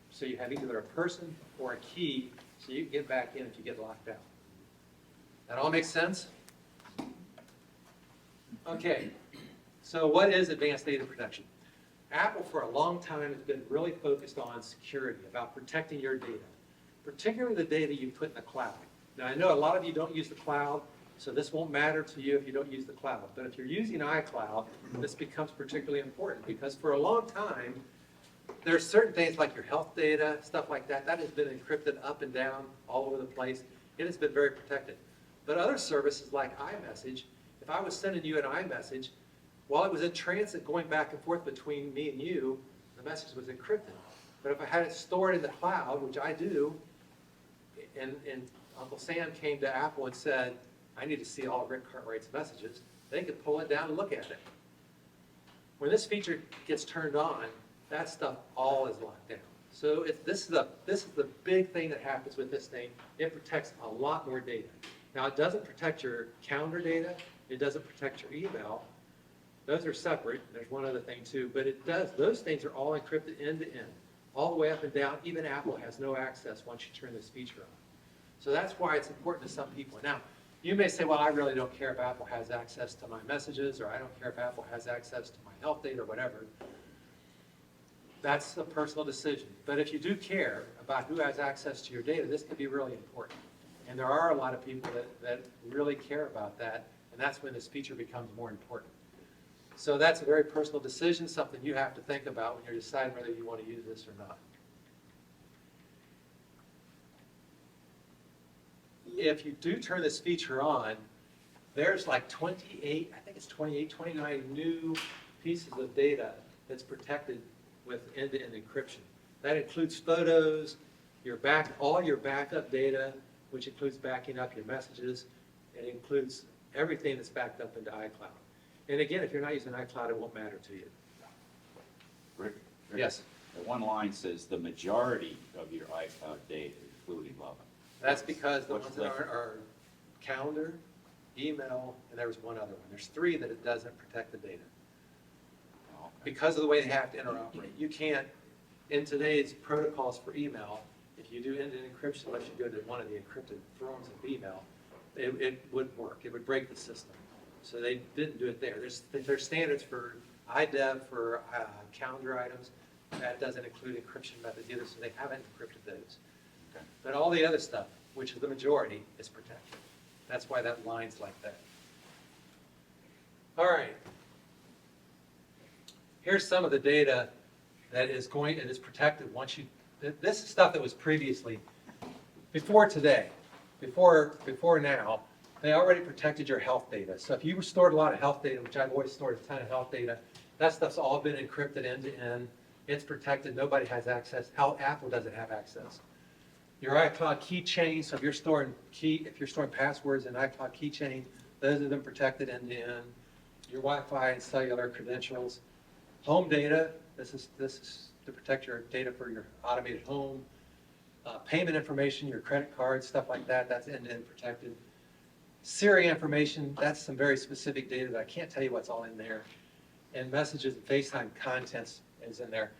so you have either a person or a key, so you can get back in if you get locked out. That all makes sense? Okay, so what is advanced data protection? Apple for a long time has been really focused on security, about protecting your data, particularly the data you put in the cloud. Now, I know a lot of you don't use the cloud, so this won't matter to you if you don't use the cloud. But if you're using iCloud, this becomes particularly important because for a long time, there's certain things like your health data, stuff like that, that has been encrypted up and down all over the place. It has been very protected. But other services like iMessage, if I was sending you an iMessage, while it was in transit going back and forth between me and you, the message was encrypted. But if I had it stored in the cloud, which I do, and Uncle Sam came to Apple and said, I need to see all Rick Cartwright's messages, they could pull it down and look at it. When this feature gets turned on, that stuff all is locked down. So this is the big thing that happens with this thing. It protects a lot more data. Now, it doesn't protect your calendar data. It doesn't protect your email. Those are separate. There's one other thing too, but it does. Those things are all encrypted end to end, all the way up and down. Even Apple has no access once you turn this feature on. So that's why it's important to some people. Now, you may say, well, I really don't care if Apple has access to my messages, or I don't care if Apple has access to my health data or whatever. That's a personal decision. But if you do care about who has access to your data, this can be really important. And there are a lot of people that really care about that, and that's when this feature becomes more important. So that's a very personal decision, something you have to think about when you're deciding whether you want to use this or not. If you do turn this feature on, there's like 28, I think it's 28, 29 new pieces of data that's protected with end-to-end encryption. That includes photos, all your backup data, which includes backing up your messages. It includes everything that's backed up into iCloud. And again, if you're not using iCloud, it won't matter to you. Rick? Yes? The one line says the majority of your iCloud data, including love. That's because the What's ones that left? are calendar, email, and there was one other one. There's three that it doesn't protect the data. Because of the way they have to interoperate. You can't, in today's protocols for email, if you do end-to-end encryption, unless you go to one of the encrypted forms of email, it wouldn't work. It would break the system. So they didn't do it there. There's standards for IDEV for calendar items. That doesn't include encryption methods either, so they haven't encrypted those. Okay. But all the other stuff, which is the majority, is protected. That's why that line's like that. All right. Here's some of the data that is protected once you, this is stuff that was previously, before today, before now, they already protected your health data. So if you stored a lot of health data, which I've always stored a ton of health data, that stuff's all been encrypted end to end. It's protected, nobody has access. Apple doesn't have access. Your iCloud keychain, so if you're storing passwords in iCloud keychain, those have been protected end to end. Your Wi-Fi and cellular credentials. Home data, this is to protect your data for your automated home. Payment information, your credit cards, stuff like that, that's end-to-end protected. Siri information, that's some very specific data that I can't tell you what's all in there. And messages and FaceTime contents is in there.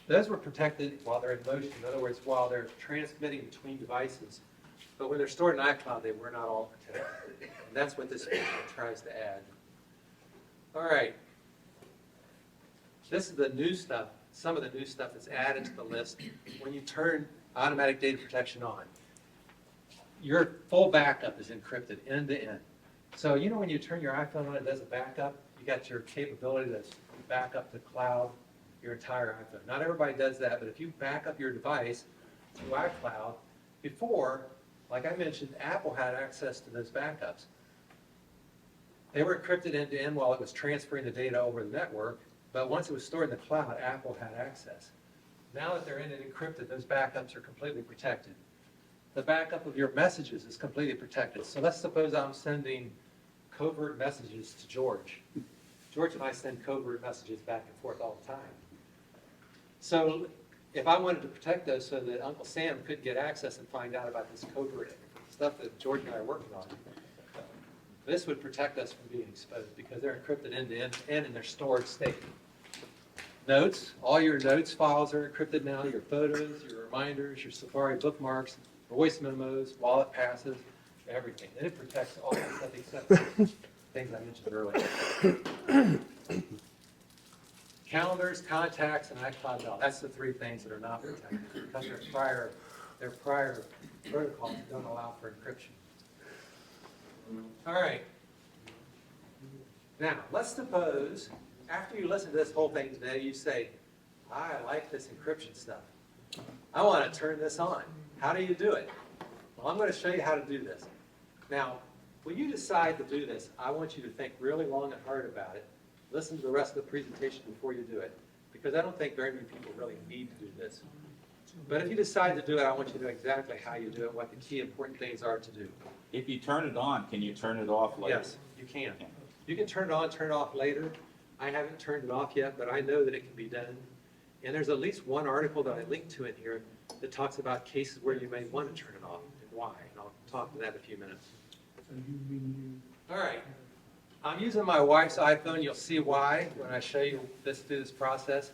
Those were protected while they're in motion. In other words, while they're transmitting between devices. But when they're stored in iCloud, they were not all protected. And that's what this feature tries to add. All right. This is the new stuff, some of the new stuff that's added to the list when you turn automatic data protection on. Your full backup is encrypted end to end. So you know when you turn your iPhone on, it does a backup, you got your capability to back up to cloud your entire iPhone. Not everybody does that, but if you back up your device to iCloud, before, like I mentioned, Apple had access to those backups. They were encrypted end to end while it was transferring the data over the network, but once it was stored in the cloud, Apple had access. Now that they're in and encrypted, those backups are completely protected. The backup of your messages is completely protected. So let's suppose I'm sending covert messages to George. George and I send covert messages back and forth all the time. So if I wanted to protect those so that Uncle Sam couldn't get access and find out about this covert stuff that George and I are working on, this would protect us from being exposed because they're encrypted end to end and in their stored state. Notes, all your notes files are encrypted now, your photos, your reminders, your Safari bookmarks, voice memos, wallet passes, everything. And it protects all that stuff except the things I mentioned earlier. Calendars, contacts, and iCloud Mail. That's the three things that are not protected because their prior protocols don't allow for encryption. All right. Now, let's suppose after you listen to this whole thing today, you say, I like this encryption stuff. I want to turn this on. How do you do it? Well, I'm going to show you how to do this. Now, when you decide to do this, I want you to think really long and hard about it. Listen to the rest of the presentation before you do it, because I don't think very many people really need to do this. But if you decide to do it, I want you to know exactly how you do it, what the key important things are to do. If you turn it on, can you turn it off later? Yes, you can. You can turn it on, turn it off later. I haven't turned it off yet, but I know that it can be done. And there's at least one article that I linked to in here that talks about cases where you may want to turn it off and why. And I'll talk to that in a few minutes. All right. I'm using my wife's iPhone. You'll see why when I show you this through this process.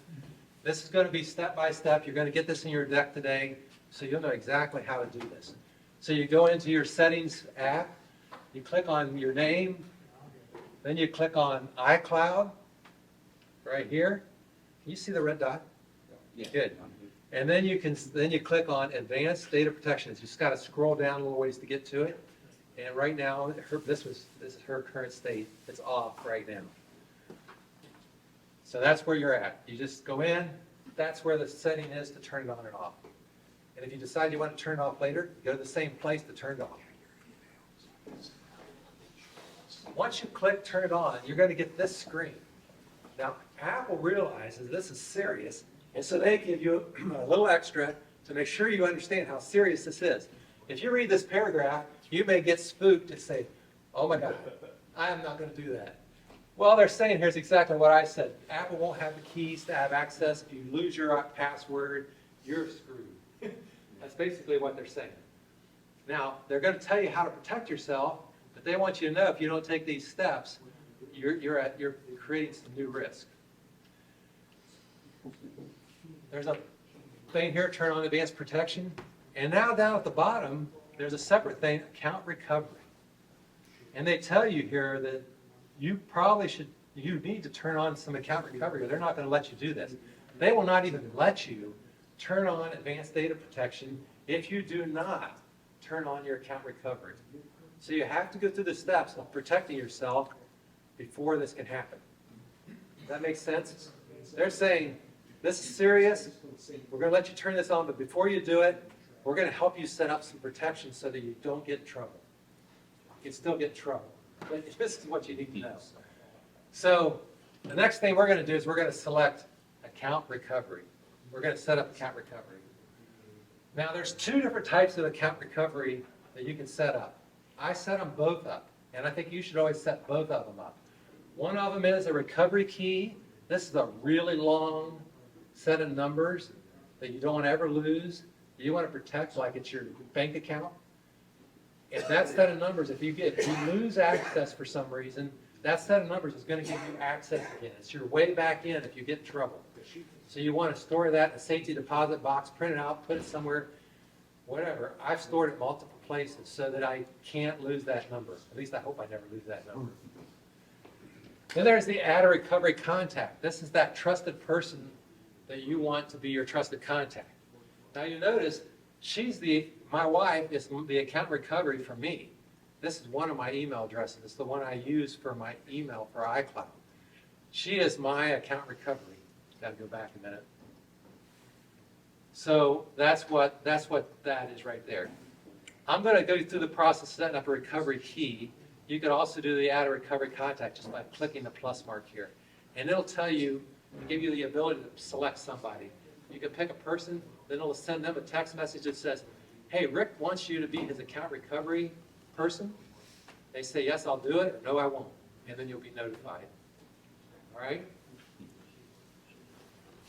This is going to be step by step. You're going to get this in your deck today, so you'll know exactly how to do this. So you go into your settings app, you click on your name, then you click on iCloud right here. Can you see the red dot? Yeah. Good. And then you click on advanced data protection. You just got to scroll down a little ways to get to it. And right now, this is her current state. It's off right now. So that's where you're at. You just go in. That's where the setting is to turn it on and off. And if you decide you want to turn it off later, go to the same place to turn it off. Once you click turn it on, you're going to get this screen. Now, Apple realizes this is serious, and so they give you a little extra to make sure you understand how serious this is. If you read this paragraph, you may get spooked and say, oh my God, I am not going to do that. Well, they're saying here's exactly what I said. Apple won't have the keys to have access. If you lose your password, you're screwed. That's basically what they're saying. Now, they're going to tell you how to protect yourself, but they want you to know if you don't take these steps, you're creating some new risk. There's a thing here, turn on advanced protection. And now down at the bottom, there's a separate thing, account recovery. And they tell you here that you need to turn on some account recovery, or they're not going to let you do this. They will not even let you turn on advanced data protection if you do not turn on your account recovery. So you have to go through the steps of protecting yourself before this can happen. Does that make sense? They're saying, this is serious. We're going to let you turn this on, but before you do it, we're going to help you set up some protection so that you don't get in trouble. You can still get in trouble. But this is what you need to know. So the next thing we're going to do is we're going to select account recovery. We're going to set up account recovery. Now there's two different types of account recovery that you can set up. I set them both up, and I think you should always set both of them up. One of them is a recovery key. This is a really long set of numbers that you don't want to ever lose. You want to protect like it's your bank account. And that set of numbers, if you lose access for some reason, that set of numbers is going to give you access again. It's your way back in if you get in trouble. So you want to store that in a safety deposit box, print it out, put it somewhere, whatever. I've stored it multiple places so that I can't lose that number. At least I hope I never lose that number. Then there's the add a recovery contact. This is that trusted person that you want to be your trusted contact. Now you notice my wife is the account recovery for me. This is one of my email addresses. It's the one I use for my email for iCloud. She is my account recovery. Gotta go back a minute. So that's what that is right there. I'm gonna go through the process of setting up a recovery key. You can also do the add a recovery contact just by clicking the plus mark here. And it'll tell you, give you the ability to select somebody. You can pick a person, then it'll send them a text message that says, hey, Rick wants you to be his account recovery person. They say, yes, I'll do it, or no, I won't. And then you'll be notified. All right?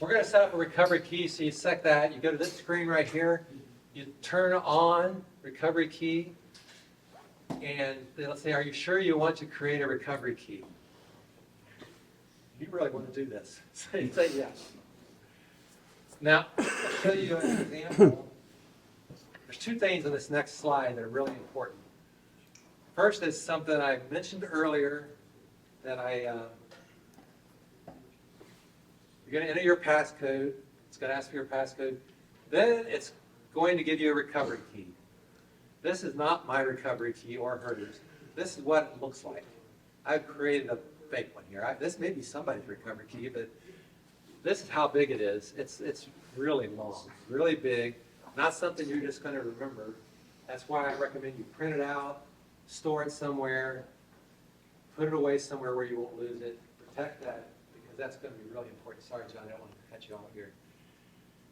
We're going to set up a recovery key, so you select that. You go to this screen right here. You turn on recovery key, and it'll say, are you sure you want to create a recovery key? You really want to do this. So you say yes. Now, I'll show you an example. There's two things on this next slide that are really important. First is something I mentioned earlier that you're going to enter your passcode. It's going to ask for your passcode. Then it's going to give you a recovery key. This is not my recovery key or hers. This is what it looks like. I've created a fake one here. This may be somebody's recovery key, but this is how big it is. It's really long, really big. Not something you're just going to remember. That's why I recommend you print it out, store it somewhere, put it away somewhere where you won't lose it. Protect that, because that's going to be really important. Sorry, John, I don't want to cut you off here.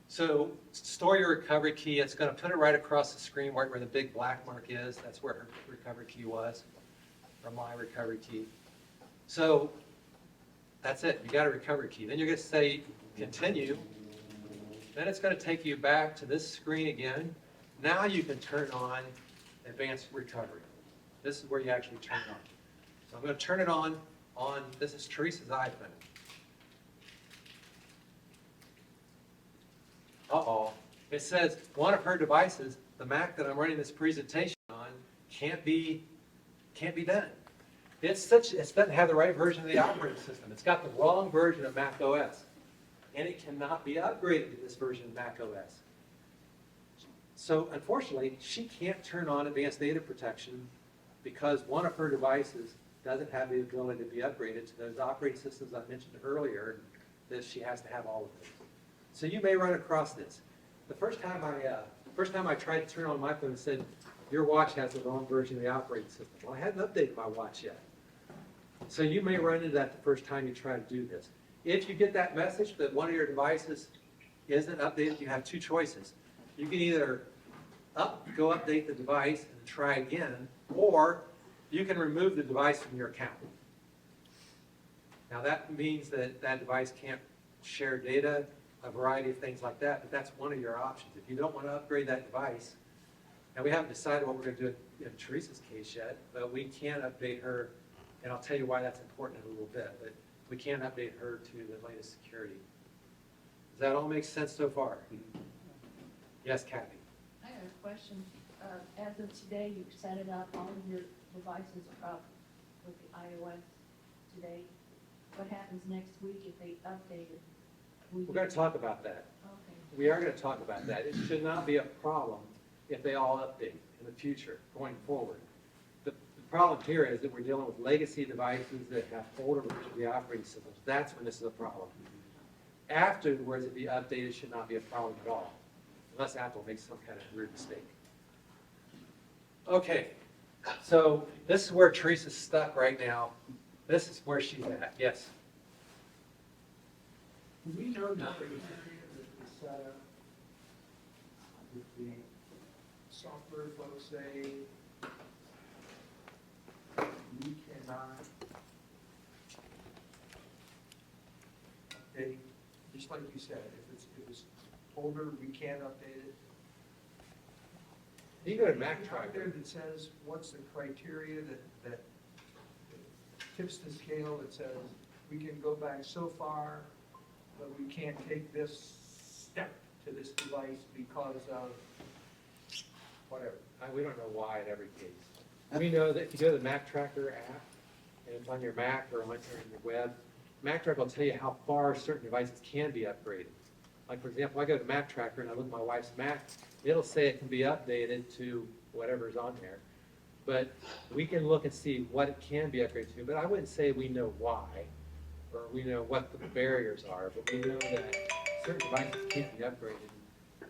So store your recovery key. It's going to put it right across the screen where the big black mark is. That's where her recovery key was, or my recovery key. So that's it. You got a recovery key. Then you're going to say continue. Then it's going to take you back to this screen again. Now you can turn on advanced recovery. This is where you actually turn it on. So I'm going to turn it on. This is Teresa's iPhone. Uh-oh. It says one of her devices, the Mac that I'm running this presentation on, can't be done. It doesn't have the right version of the operating system. It's got the wrong version of Mac OS. And it cannot be upgraded to this version of Mac OS. So unfortunately, she can't turn on advanced data protection because one of her devices doesn't have the ability to be upgraded to those operating systems I mentioned earlier that she has to have all of them. So you may run across this. The first time I tried to turn on my phone, it said, your watch has the wrong version of the operating system. Well, I hadn't updated my watch yet. So you may run into that the first time you try to do this. If you get that message that one of your devices isn't updated, you have two choices. You can either go update the device and try again, or you can remove the device from your account. Now that means that that device can't share data, a variety of things like that, but that's one of your options. If you don't want to upgrade that device, and we haven't decided what we're going to do in Teresa's case yet, but we can update her, and I'll tell you why that's important in a little bit, but we can't update her to the latest security. Does that all make sense so far? Yes, Kathy? I have a question. As of today, you've set it up, all of your devices are up with the iOS today. What happens next week if they update it? We're going to talk about that. Okay. We are going to talk about that. It should not be a problem if they all update in the future, going forward. The problem here is that we're dealing with legacy devices that have older versions of the operating systems. That's when this is a problem. Afterwards, if the updated should not be a problem at all, unless Apple makes some kind of weird mistake. Okay, so this is where Teresa's stuck right now. This is where she's at. Yes? Do we know now the criteria that we set up with the software folks say we cannot update, just like you said, if it's older, we can't update it? You go to Anything out MacTracker. there that says, what's the criteria that tips the scale that says we can go back so far, but we can't take this step to this device because of whatever? We don't know why in every case. We know that if you go to the MacTracker app, and it's on your Mac or on your web, MacTracker will tell you how far certain devices can be upgraded. Like, for example, I go to MacTracker and I look at my wife's Mac, it'll say it can be updated to whatever's on there. But we can look and see what it can be upgraded to, but I wouldn't say we know why. or we know what the barriers are, but we know that certain devices can't be upgraded.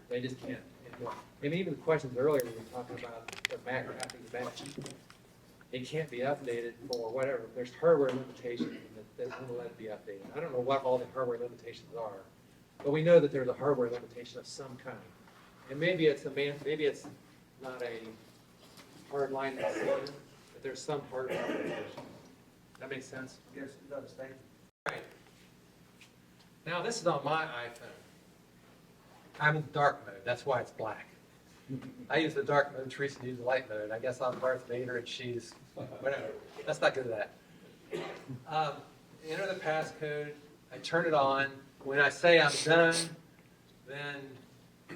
They just can't anymore. And even the questions earlier, we were talking about the Mac, it can't be updated for whatever, there's hardware limitations that won't let it be updated. I don't know what all the hardware limitations are, but we know that there's a hardware limitation of some kind. And maybe it's maybe it's not a hard line to see, but there's some hardware limitation. That makes sense? Yes, it does, thank you. Right. Now, this is on my iPhone. I'm in dark mode, that's why it's black. I use the dark mode, Teresa used the light mode. I guess I'm Darth Vader and she's, whatever. Let's not go to that. Enter the passcode, I turn it on. When I say I'm done, then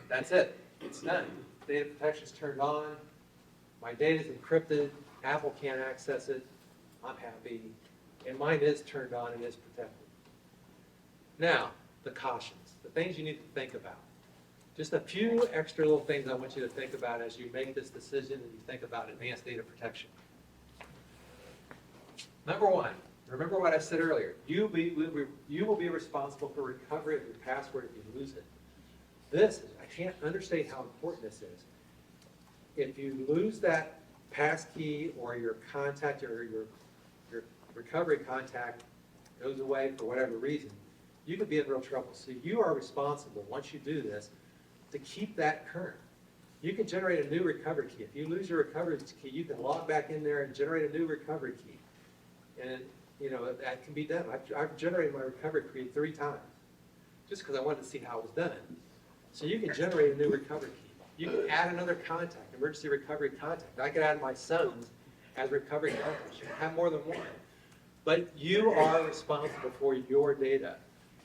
that's it, it's done. Data protection's turned on, my data's encrypted, Apple can't access it, I'm happy, and mine is turned on and is protected. Now, the cautions, the things you need to think about. Just a few extra little things I want you to think about as you make this decision and you think about advanced data protection. Number one, remember what I said earlier. You will be responsible for recovery of your password if you lose it. This, I can't understate how important this is. If you lose that passkey or your contact or your recovery contact goes away for whatever reason, you could be in real trouble. So you are responsible, once you do this, to keep that current. You can generate a new recovery key. If you lose your recovery key, you can log back in there and generate a new recovery key. And, you know, that can be done. I've generated my recovery key 3 times, just because I wanted to see how it was done. So you can generate a new recovery key. You can add another contact, emergency recovery contact. I could add my son's as recovery contact. You can have more than one. But you are responsible for your data.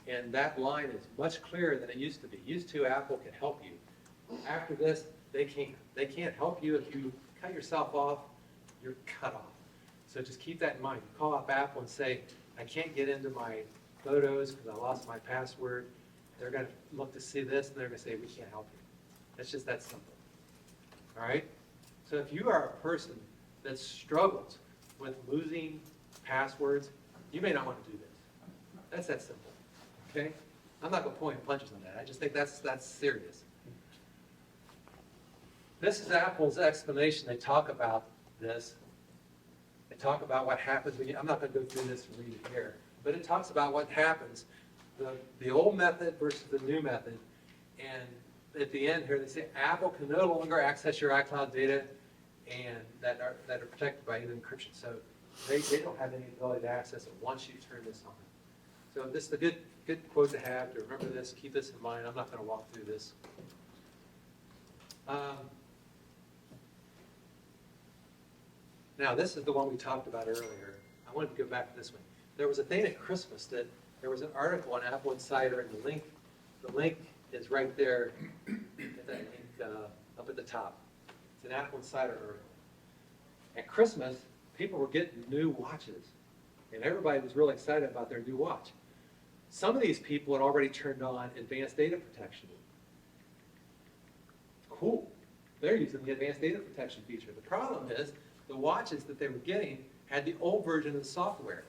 And that line is much clearer than it used to be. Used to, Apple could help you. After this, they can't. They can't help you. If you cut yourself off, you're cut off. So just keep that in mind. You call up Apple and say, I can't get into my photos because I lost my password. They're going to look to see this, and they're going to say, we can't help you. It's just that simple. All right? So if you are a person that struggles with losing passwords, you may not want to do this. That's that simple. Okay? I'm not going to point punches on that. I just think that's serious. This is Apple's explanation. They talk about this. They talk about what happens when you, I'm not going to go through this and read it here, but it talks about what happens, the old method versus the new method. And at the end here, they say Apple can no longer access your iCloud data and that are protected by encryption. So they don't have any ability to access it once you turn this on. So this is a good quote to have, to remember this, keep this in mind. I'm not going to walk through this. Now, this is the one we talked about earlier. I wanted to go back to this one. There was a thing at Christmas that there was an article on Apple Insider, and the link is right there, up at the top. It's an Apple Insider article. At Christmas, people were getting new watches, and everybody was really excited about their new watch. Some of these people had already turned on advanced data protection. Cool. They're using the advanced data protection feature. The problem is the watches that they were getting had the old version of the software.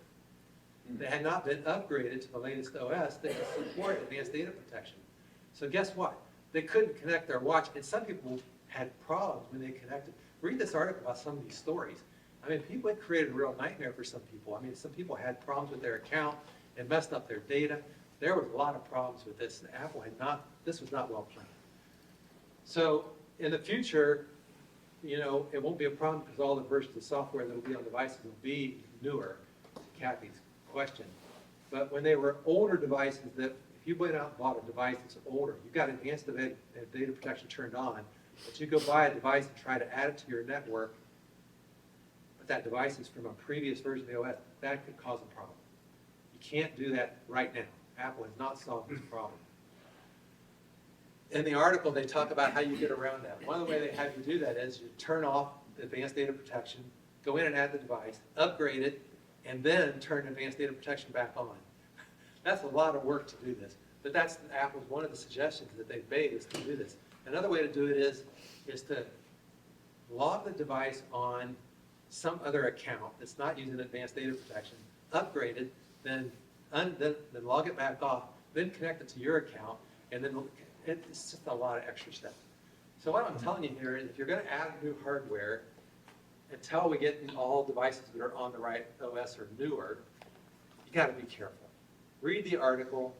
They had not been upgraded to the latest OS that could support advanced data protection. So guess what? They couldn't connect their watch, and some people had problems when they connected. Read this article about some of these stories. I mean, people had created a real nightmare for some people. I mean, some people had problems with their account and messed up their data. There was a lot of problems with this. Apple had not, this was not well planned. So in the future, you know, it won't be a problem because all the versions of software that will be on devices will be newer, to Kathy's question. But when they were older devices, that if you went out and bought a device that's older, you got advanced data protection turned on, but you go buy a device and try to add it to your network, but that device is from a previous version of the OS, that could cause a problem. You can't do that right now. Apple has not solved this problem. In the article, they talk about how you get around that. One of the ways they have you do that is you turn off advanced data protection, go in and add the device, upgrade it, and then turn advanced data protection back on. That's a lot of work to do this. But that's Apple's, one of the suggestions that they've made is to do this. Another way to do it is to log the device on some other account that's not using advanced data protection, upgrade it, then then log it back off, then connect it to your account, and then it's just a lot of extra steps. So what I'm telling you here is if you're gonna add new hardware, until we get all devices that are on the right OS or newer, you gotta be careful. Read the article.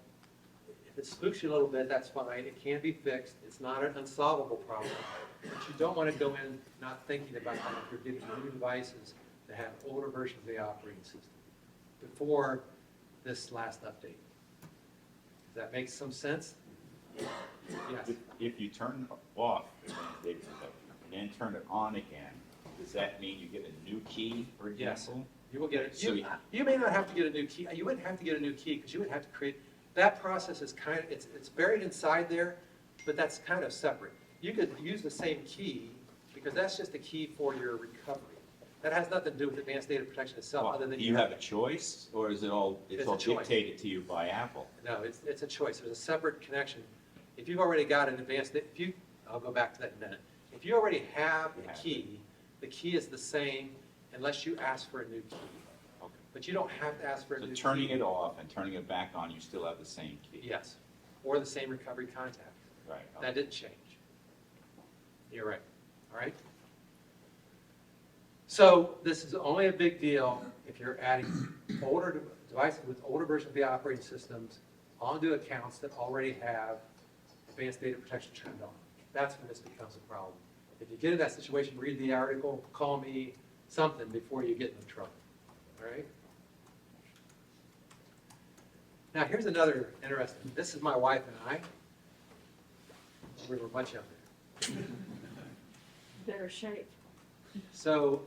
If it spooks you a little bit, that's fine. It can be fixed. It's not an unsolvable problem. But you don't want to go in not thinking about how you're getting new devices that have older versions of the operating system before this last update. Does that make some sense? Yes. If you turn off advanced data protection and then turn it on again, does that mean you get a new key, for Yes. example? You will get it. So You may not have to get a new key. You wouldn't have to get a new key because you would have to create, that process is kind of, it's buried inside there, but that's kind of separate. You could use the same key because that's just a key for your recovery. That has nothing to do with advanced data protection itself, other than Do you have a choice, or is it all, It's it's a all choice. dictated to you by Apple? No, it's a choice. There's a separate connection. If you've already got an advanced, I'll go back to that in a minute. If you already have You a have key, the key is the same unless you ask for a new key. Okay. But you don't have to ask for a new So key. turning it off and turning it back on, you still have the same key? Yes, or the same recovery contact. Right. That didn't change. You're right, all right? So this is only a big deal if you're adding older devices with older versions of the operating systems onto accounts that already have advanced data protection turned on. That's when this becomes a problem. If you get in that situation, read the article, call me, something before you get in trouble, all right? Now, here's another interesting, this is my wife and I. We were much younger. Better shape. So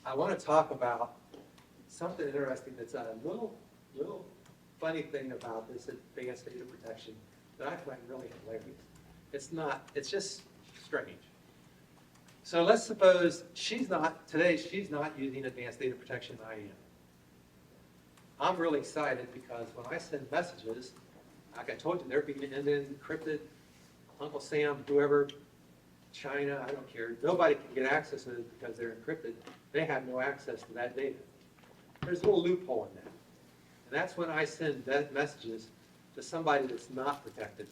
I want to talk about something interesting that's a little funny thing about this advanced data protection that I find really hilarious. It's not, it's just strange. So let's suppose today she's not using advanced data protection, I am. I'm really excited because when I send messages, like I told you, they're being end-to-end encrypted. Uncle Sam, whoever, China, I don't care, nobody can get access to it because they're encrypted. They have no access to that data. There's a little loophole in that. And that's when I send messages to somebody that's not protected.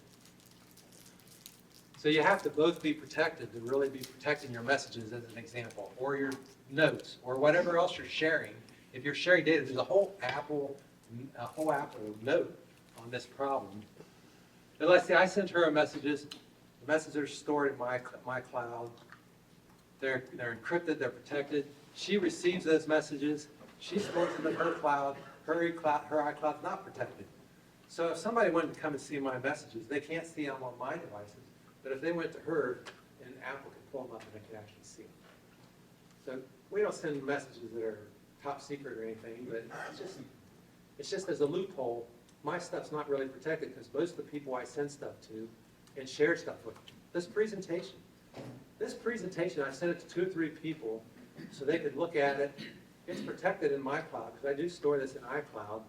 So you have to both be protected to really be protecting your messages, as an example, or your notes, or whatever else you're sharing. If you're sharing data, there's a whole Apple note on this problem. But let's say I sent her messages. The messages are stored in my cloud. They're encrypted. They're protected. She receives those messages. She stores them in her cloud. Her iCloud's not protected. So if somebody wanted to come and see my messages, they can't see them on my devices. But if they went to her, and Apple could pull them up and they could actually see them. So we don't send messages that are top secret or anything, but it's just as a loophole. My stuff's not really protected because most of the people I send stuff to and share stuff with. This presentation, I sent it to 2 or 3 people so they could look at it. It's protected in my cloud because I do store this in iCloud.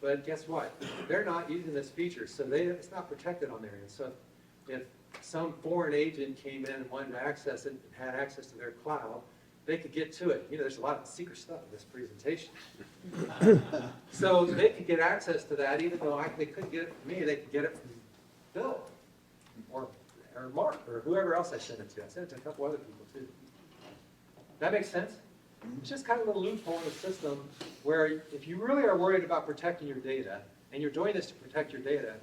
But guess what? They're not using this feature, so it's not protected on their end. So if some foreign agent came in and wanted to access it and had access to their cloud, they could get to it. You know, there's a lot of secret stuff in this presentation. So they could get access to that, even though they couldn't get it from me, they could get it from Bill or Mark or whoever else I sent it to. I sent it to a couple other people too. That makes sense? It's just kind of a little loophole in the system where if you really are worried about protecting your data, and you're doing this to protect your data,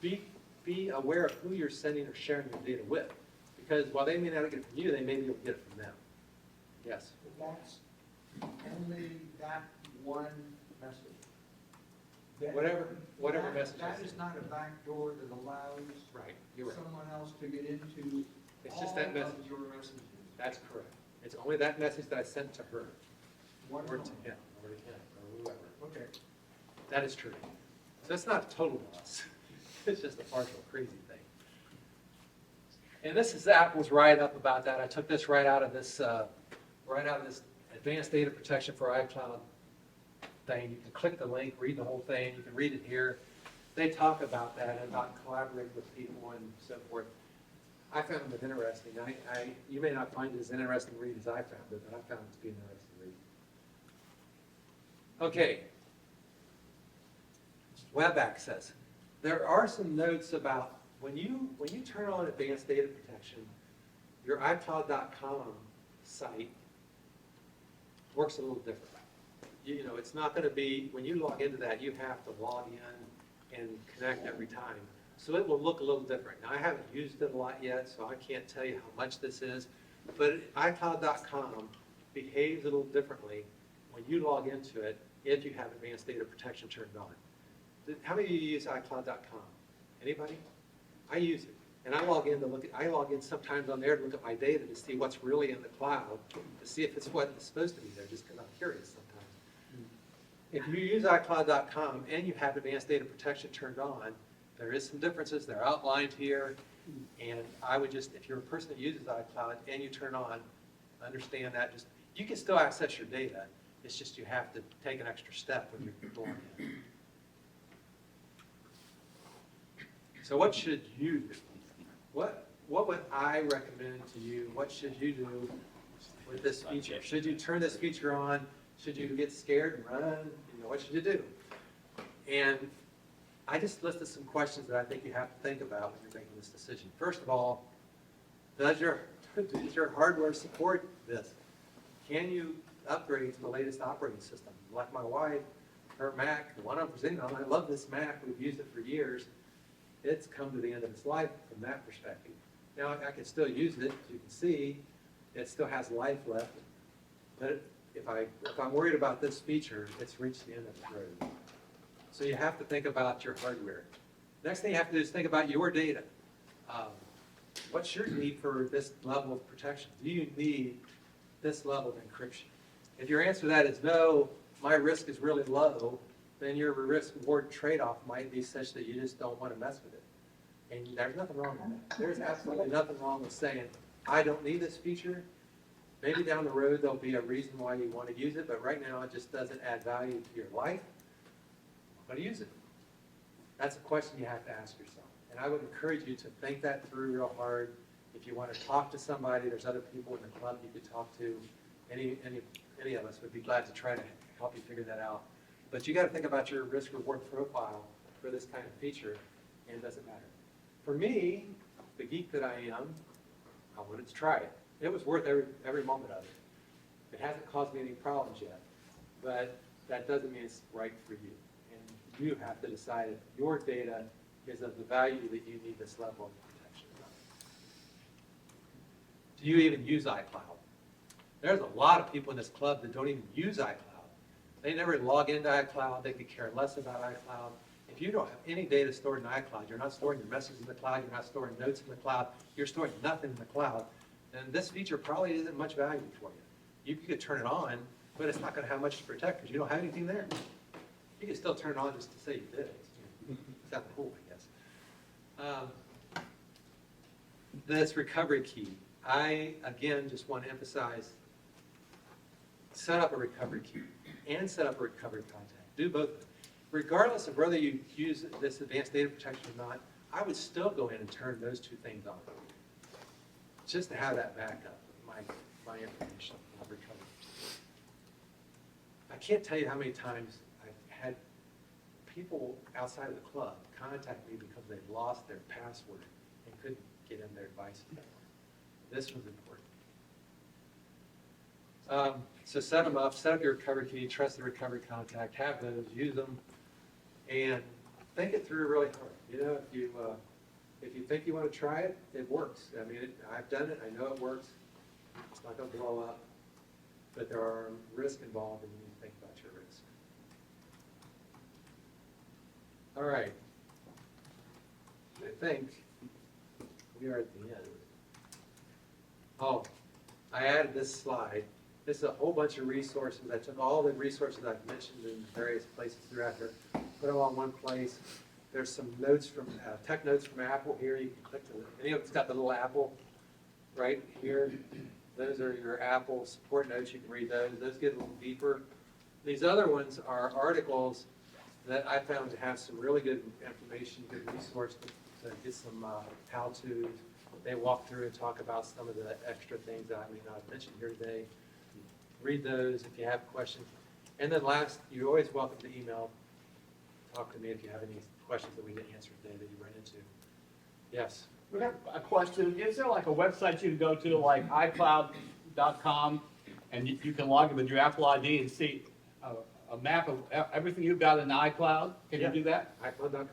be aware of who you're sending or sharing your data with. Because while they may not get it from you, they may be able to get it from them. Yes? That's only that one message. Whatever message. That is not a backdoor that allows Right, you're right. someone else to get into It's just all that of message. your messages. That's correct. It's only that message that I sent to her, One or to moment. him, or to him, or whoever. Okay. That is true. So it's not a total loss. It's just a partial crazy thing. And this is Apple's write-up about that. I took this right out of this advanced data protection for iCloud thing. You can click the link, read the whole thing. You can read it here. They talk about that and about collaborating with people and so forth. I found it interesting. You may not find it as interesting read as I found it, but I found it to be an interesting read. Okay. web access. There are some notes about when you turn on advanced data protection, your iCloud.com site works a little different. You know, it's not going to be, when you log into that, you have to log in and connect every time. So it will look a little different. Now, I haven't used it a lot yet, so I can't tell you how much this is, but iCloud.com behaves a little differently when you log into it if you have advanced data protection turned on. How many of you use iCloud.com? Anybody? I use it. And I log in sometimes on there to look at my data to see what's really in the cloud, to see if it's what it's supposed to be there, just because I'm curious sometimes. If you use iCloud.com and you have advanced data protection turned on, there is some differences. They're outlined here. And I would just, if you're a person that uses iCloud and you turn on, understand that you can still access your data. It's just you have to take an extra step when you're logging in. So what should you do? What would I recommend to you? What should you do with this feature? Should you turn this feature on? Should you get scared and run? You know, what should you do? And I just listed some questions that I think you have to think about when you're making this decision. First of all, does your hardware support this? Can you upgrade to the latest operating system? Like my wife, her Mac, the one I'm presenting on, I love this Mac. We've used it for years. It's come to the end of its life from that perspective. Now, I can still use it. As you can see, it still has life left. But if I'm worried about this feature, it's reached the end of the road. So you have to think about your hardware. Next thing you have to do is think about your data. What's your need for this level of protection? Do you need this level of encryption? If your answer to that is no, my risk is really low, then your risk-reward trade-off might be such that you just don't want to mess with it. And there's nothing wrong with that. There's absolutely nothing wrong with saying, I don't need this feature. Maybe down the road there'll be a reason why you want to use it, but right now it just doesn't add value to your life. I'm going to use it. That's a question you have to ask yourself. And I would encourage you to think that through real hard. If you want to talk to somebody, there's other people in the club you could talk to. Any of us would be glad to try to help you figure that out. But you got to think about your risk-reward profile for this kind of feature, and it doesn't matter. For me, the geek that I am, I wanted to try it. It was worth every moment of it. It hasn't caused me any problems yet, but that doesn't mean it's right for you. And you have to decide if your data is of the value that you need this level of protection. Do you even use iCloud? There's a lot of people in this club that don't even use iCloud. They never log into iCloud. They could care less about iCloud. If you don't have any data stored in iCloud, you're not storing your messages in the cloud, you're not storing notes in the cloud, you're storing nothing in the cloud, then this feature probably isn't much value for you. You could turn it on, but it's not going to have much to protect because you don't have anything there. You can still turn it on just to say you did it. It's kind of cool, I guess. This recovery key. I, again, just want to emphasize, set up a recovery key and set up a recovery contact. Do both. Regardless of whether you use this advanced data protection or not, I would still go in and turn those two things on. Just to have that backup, my information of recovery. I can't tell you how many times I've had people outside of the club contact me because they've lost their password and couldn't get in their device anymore. This was important. So set them up, set up your recovery key, trust the recovery contact, have those, use them, and think it through really hard. You know, if you think you want to try it, it works. I mean, I've done it. I know it works. It's not going to blow up, but there are risks involved, and you need to think about your risk. All right. I think we are at the end. Oh, I added this slide. This is a whole bunch of resources. I took all the resources I've mentioned in various places throughout here, put them on one place. There's some notes from, tech notes from Apple here. You can click to any of it's got the little Apple right here. Those are your Apple support notes. You can read those. Those get a little deeper. These other ones are articles that I found to have some really good information, good resource to get some how-tos. They walk through and talk about some of the extra things that I may not have mentioned here today. Read those if you have questions. And then last, you're always welcome to email talk to me if you have any questions that we didn't answer today that you ran into. Yes? We got a question. Is there like a website you can go to, like iCloud.com, and you can log in with your Apple ID and see a map of everything you've got in iCloud? Can you Yeah. do that? iCloud.com.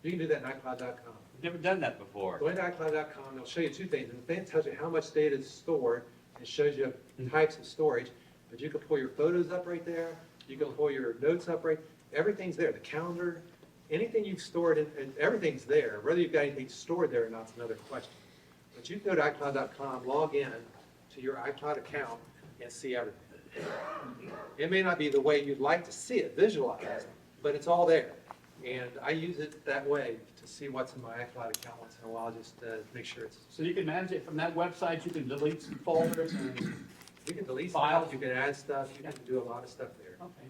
You can do that in iCloud.com. I've never done that before. Go into iCloud.com, it'll show you two things. The thing tells you how much data is stored, and it shows you types of storage, but you can pull your photos up right there, you can pull your notes up right, everything's there, the calendar, anything you've stored, and everything's there. Whether you've got anything stored there or not is another question. But you can go to iCloud.com, log in to your iCloud account, and see everything. It may not be the way you'd like to see it visualized, but it's all there. And I use it that way to see what's in my iCloud account once in a while, just to make sure it's, So you can manage it from that website, you can delete some folders and, you can delete Files. files, you can add stuff, you can do a lot of stuff there. okay.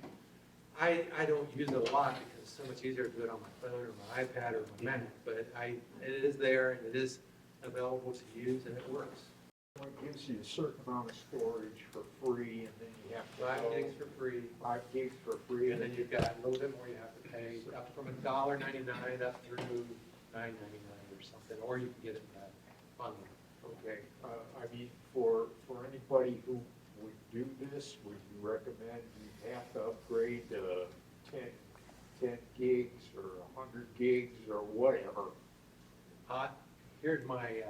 I don't use it a lot because it's so much easier to do it on my phone or my iPad or my Mac, but it is there and it is available to use and it works. It gives you a certain amount of storage for free, and then you have to 5 go gigs for free, 5 gigs for free, and then you've got a little bit more you have to pay, up from $1.99 up through $9.99 or something, or you can get it in that bundle. okay. I mean, for anybody who would do this, would you recommend you have to upgrade to 10 gigs or 100 gigs or whatever? Here's my,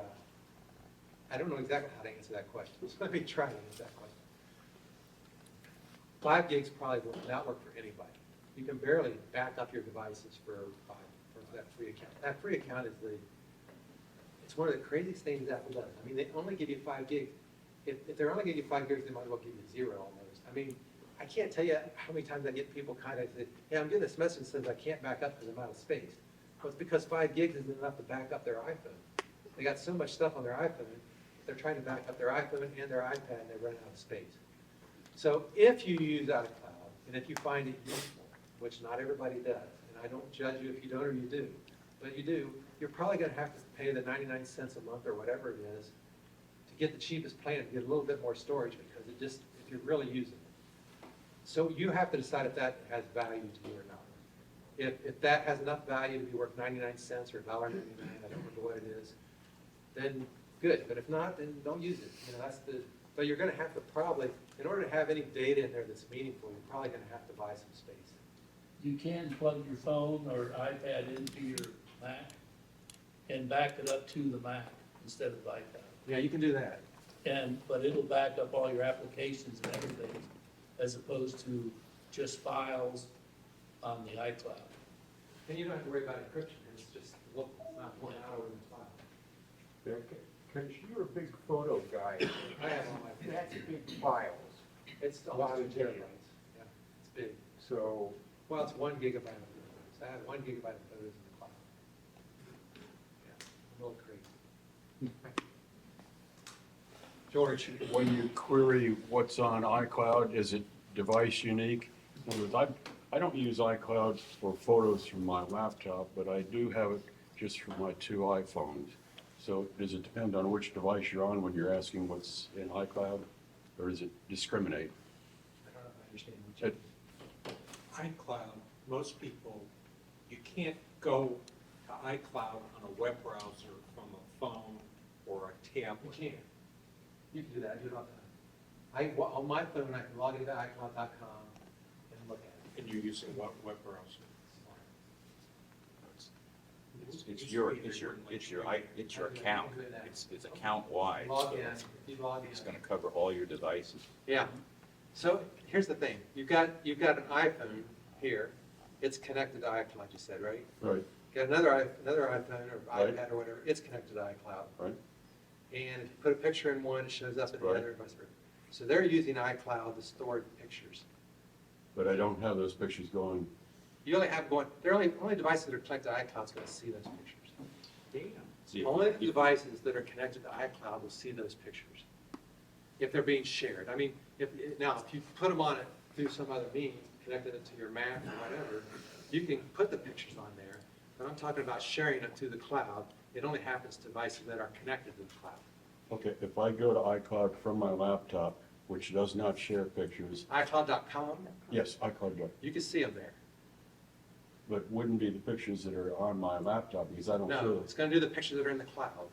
I don't know exactly how to answer that question, so let me try to answer that question. 5 gigs probably will not work for anybody. You can barely back up your devices for that free account. That free account is it's one of the craziest things Apple does. I mean, they only give you 5 gigs. If they're only giving you 5 gigs, they might as well give you 0 almost. I mean, I can't tell you how many times I get people kind of say, hey, I'm getting this message that says I can't back up because I'm out of space. Well, it's because 5 gigs isn't enough to back up their iPhone. They got so much stuff on their iPhone, they're trying to back up their iPhone and their iPad, and they run out of space. So if you use iCloud, and if you find it useful, which not everybody does, and I don't judge you if you don't or you do, but you do, you're probably going to have to pay the 99 cents a month or whatever it is to get the cheapest plan, to get a little bit more storage, because it just, if you're really using it. So you have to decide if that has value to you or not. If that has enough value to be worth 99 cents or $1.99, I don't remember what it is, then good. But if not, then don't use it. You know, but you're going to have to probably, in order to have any data in there that's meaningful, you're probably going to have to buy some space. You can plug your phone or iPad into your Mac and back it up to the Mac instead of iPad. Yeah, you can do that. But it'll back up all your applications and everything, as opposed to just files on the iCloud. And you don't have to worry about encryption. It's just not one hour in the file. Because you're a big photo guy. I have all my, That's big files. it's a A lot lot of of terabytes. data. Yeah, it's big. So, Well, it's 1 gigabyte of photos. I have 1 gigabyte of photos in the cloud. Yeah, a little crazy. George? When you query what's on iCloud, is it device unique? In other words, I don't use iCloud for photos from my laptop, but I do have it just for my 2 iPhones. So does it depend on which device you're on when you're asking what's in iCloud, or does it discriminate? I don't know if I understand what you. iCloud, most people, you can't go to iCloud on a web browser from a phone or a You tablet. can. You can do that. I do it all the time. On my phone, I can log into iCloud.com and look at it. And you're using what web browser? It's your account. It's account-wide. Log so in, you log in. It's gonna cover all your devices. Yeah. So here's the thing. You've got an iPhone here. It's connected to iCloud, you said, right? Right. Got another iPhone or Right. iPad or whatever, it's connected to iCloud. Right. And if you put a picture in one, it shows up in the Right. other, and vice versa. So they're using iCloud to store pictures. But I don't have those pictures going. You only have only devices that are connected to iCloud is going to see those pictures. Damn. See, Only the devices that are connected to iCloud will see those pictures, if they're being shared. I mean, if you put them on it through some other means, connected it to your Mac or whatever, you can put the pictures on there, but I'm talking about sharing it to the cloud. It only happens to devices that are connected to the cloud. Okay, if I go to iCloud from my laptop, which does not share pictures, iCloud.com, yes, iCloud does. you can see them there. But wouldn't be the pictures that are on my laptop, because I don't No, feel. it's gonna do the pictures that are in the cloud.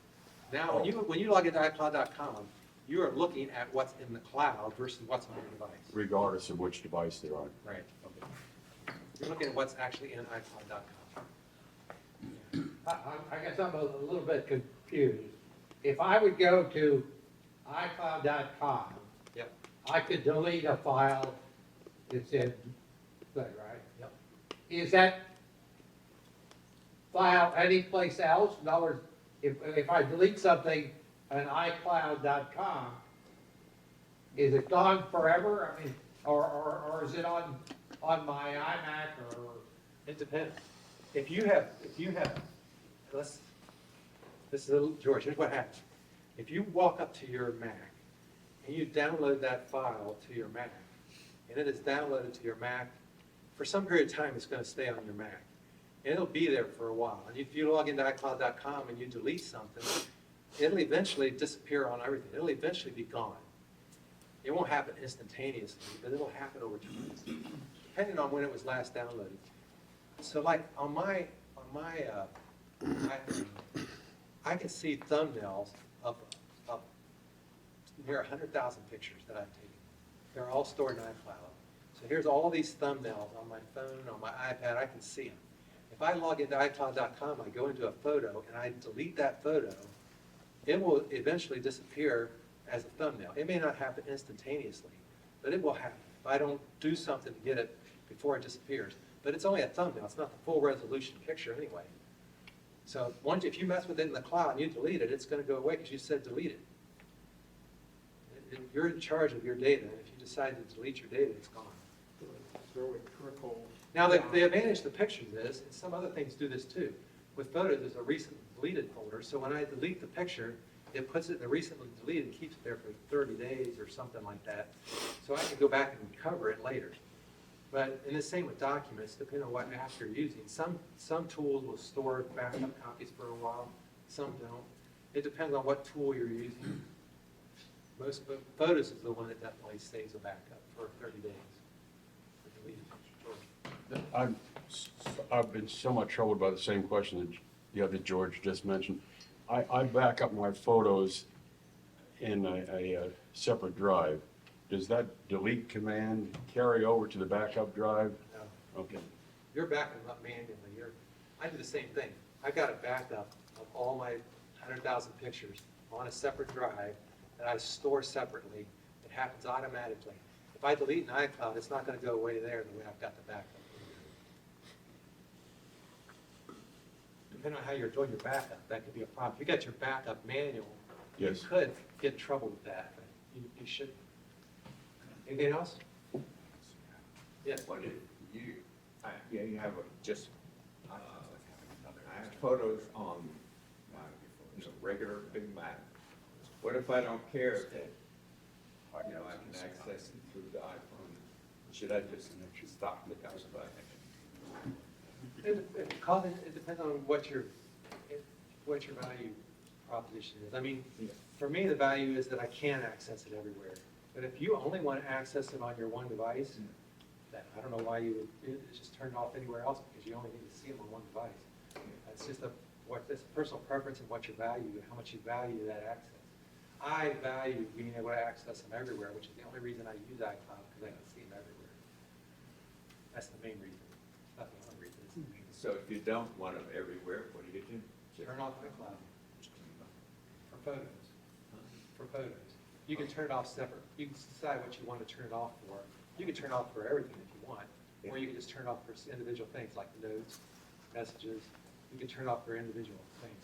Now, when you log into iCloud.com, you are looking at what's in the cloud versus what's on your device. Regardless of which device they're on. Right. You're looking at what's actually in iCloud.com. I guess I'm a little bit confused. If I would go to iCloud.com, Yep. I could delete a file that's in, right? Yep. Is that file anyplace else? In other words, if I delete something on iCloud.com, is it gone forever? I mean, or is it on my iMac or? It depends. If you have, this is a little, George, here's what happens. If you walk up to your Mac and you download that file to your Mac, and it is downloaded to your Mac, for some period of time, it's gonna stay on your Mac. And it'll be there for a while. And if you log into iCloud.com and you delete something, it'll eventually disappear on everything. It'll eventually be gone. It won't happen instantaneously, but it'll happen over time, depending on when it was last downloaded. So like on my iPhone, I can see thumbnails of near 100,000 pictures that I've taken. They're all stored in iCloud. So here's all these thumbnails on my phone, on my iPad, I can see them. If I log into iCloud.com, I go into a photo and I delete that photo, it will eventually disappear as a thumbnail. It may not happen instantaneously, but it will happen if I don't do something to get it before it disappears. But it's only a thumbnail, it's not the full resolution picture anyway. So if you mess with it in the cloud and you delete it, it's gonna go away because you said delete it. You're in charge of your data, and if you decide to delete your data, it's gone. So it trickles. Now, the advantage of the pictures is, and some other things do this too, with photos, there's a recently deleted folder, so when I delete the picture, it puts it in the recently deleted, keeps it there for 30 days or something like that, so I can go back and recover it later. But, and the same with documents, depending on what app you're using. Some tools will store backup copies for a while, some don't. It depends on what tool you're using. Most photos is the one that definitely stays a backup for 30 days. I've been so much troubled by the same question that the other George just mentioned. I back up my photos in a separate drive. Does that delete command carry over to the backup drive? No. Okay. You're backing them up manually. I do the same thing. I've got a backup of all my 100,000 pictures on a separate drive that I store separately. It happens automatically. If I delete an iCloud, it's not going to go away there the way I've got the backup. Depending on how you're doing your backup, that could be a problem. If you got your backup manual, Yes. you could get in trouble with that, but you shouldn't. Anything else? Yes. What did you, yeah, you have just, I have photos on my, regular big Mac. What if I don't care that, I can access it through the iPhone? Should I just stop the guys by? It depends on what your value proposition is. I mean, for me, the value is that I can access it everywhere. But if you only want to access it on your one device, then I don't know why you would just turn it off anywhere else, because you only need to see them on one device. It's just a personal preference and what you value, how much you value that access. I value being able to access them everywhere, which is the only reason I use iCloud, because I can see them everywhere. That's the main reason. It's not the only reason. It's the main reason. So if you don't want them everywhere, what do you do? Turn off iCloud for photos. For photos. You can turn it off separate. You can decide what you want to turn it off for. You can turn it off for everything if you want, or you can just turn it off for individual things like notes, messages. You can turn it off for individual things.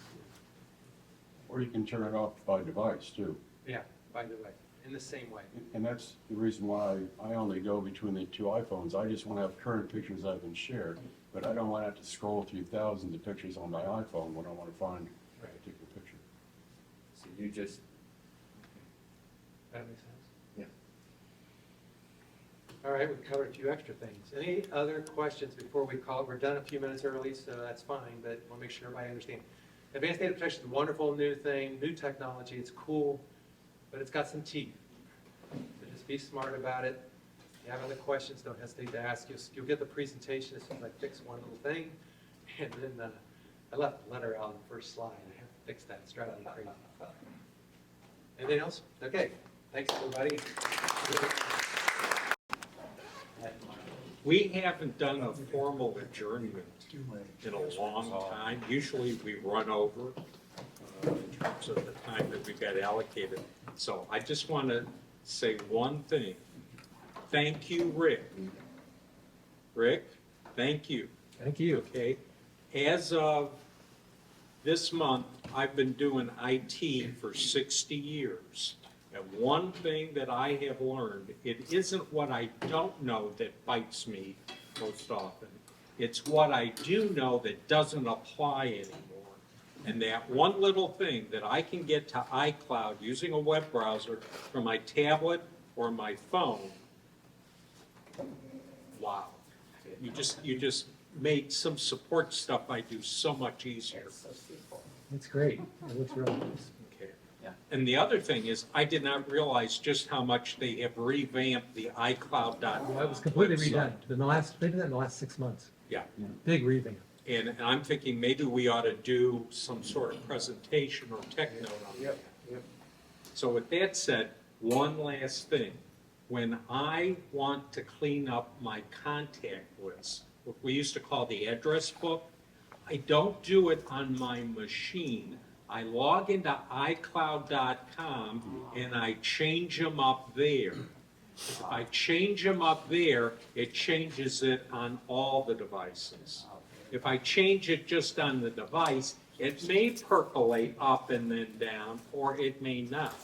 Or you can turn it off by device too. Yeah, by the way, in the same way. And that's the reason why I only go between the two iPhones. I just want to have current pictures I can share, but I don't want to have to scroll through thousands of pictures on my iPhone when I want to find a particular picture. So you just, That makes sense? Yeah. All right, we've covered a few extra things. Any other questions before we call? We're done a few minutes early, so that's fine, but we'll make sure everybody understands. Advanced data protection is a wonderful new thing, new technology, it's cool, but it's got some teeth. So just be smart about it. you have other questions, don't hesitate to ask. You'll get the presentation as soon as I fix one little thing. And then I left the letter out on the first slide. I have to fix that. It's driving me crazy. Anything else? Okay. Thanks, everybody. We haven't done a formal adjournment in a long time. Usually we run over in terms of the time that we got allocated. So I just want to say one thing. Thank you, Rick. Rick, thank you. Thank you. Okay. As of this month, I've been doing IT for 60 years. And one thing that I have learned, it isn't what I don't know that bites me most often. It's what I do know that doesn't apply anymore. And that one little thing that I can get to iCloud using a web browser from my tablet or my phone, wow. You just made some support stuff I do so much easier. It's great. It looks really nice. Okay. And the other thing is, I did not realize just how much they have revamped the iCloud.com. Well, it was completely website. redone. They did that in the last 6 months. Yeah. Big revamp. And I'm thinking maybe we ought to do some sort of presentation or tech note on that. So with that said, one last thing. When I want to clean up my contact list, what we used to call the address book, I don't do it on my machine. I log into iCloud.com and I change them up there. If I change them up there, it changes it on all the devices. If I change it just on the device, it may percolate up and then down, or it may not.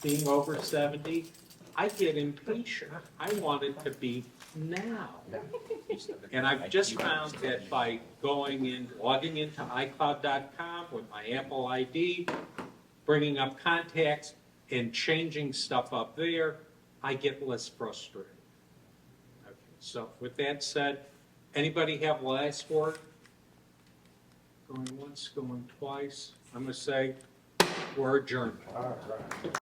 Being over 70, I get impatient. I want it to be now. And I've just found that by logging into iCloud.com with my Apple ID, bringing up contacts, and changing stuff up there, I get less frustrated. Okay, so with that said, anybody have last word? Going once, going twice. I'm going to say we're adjourned. All right.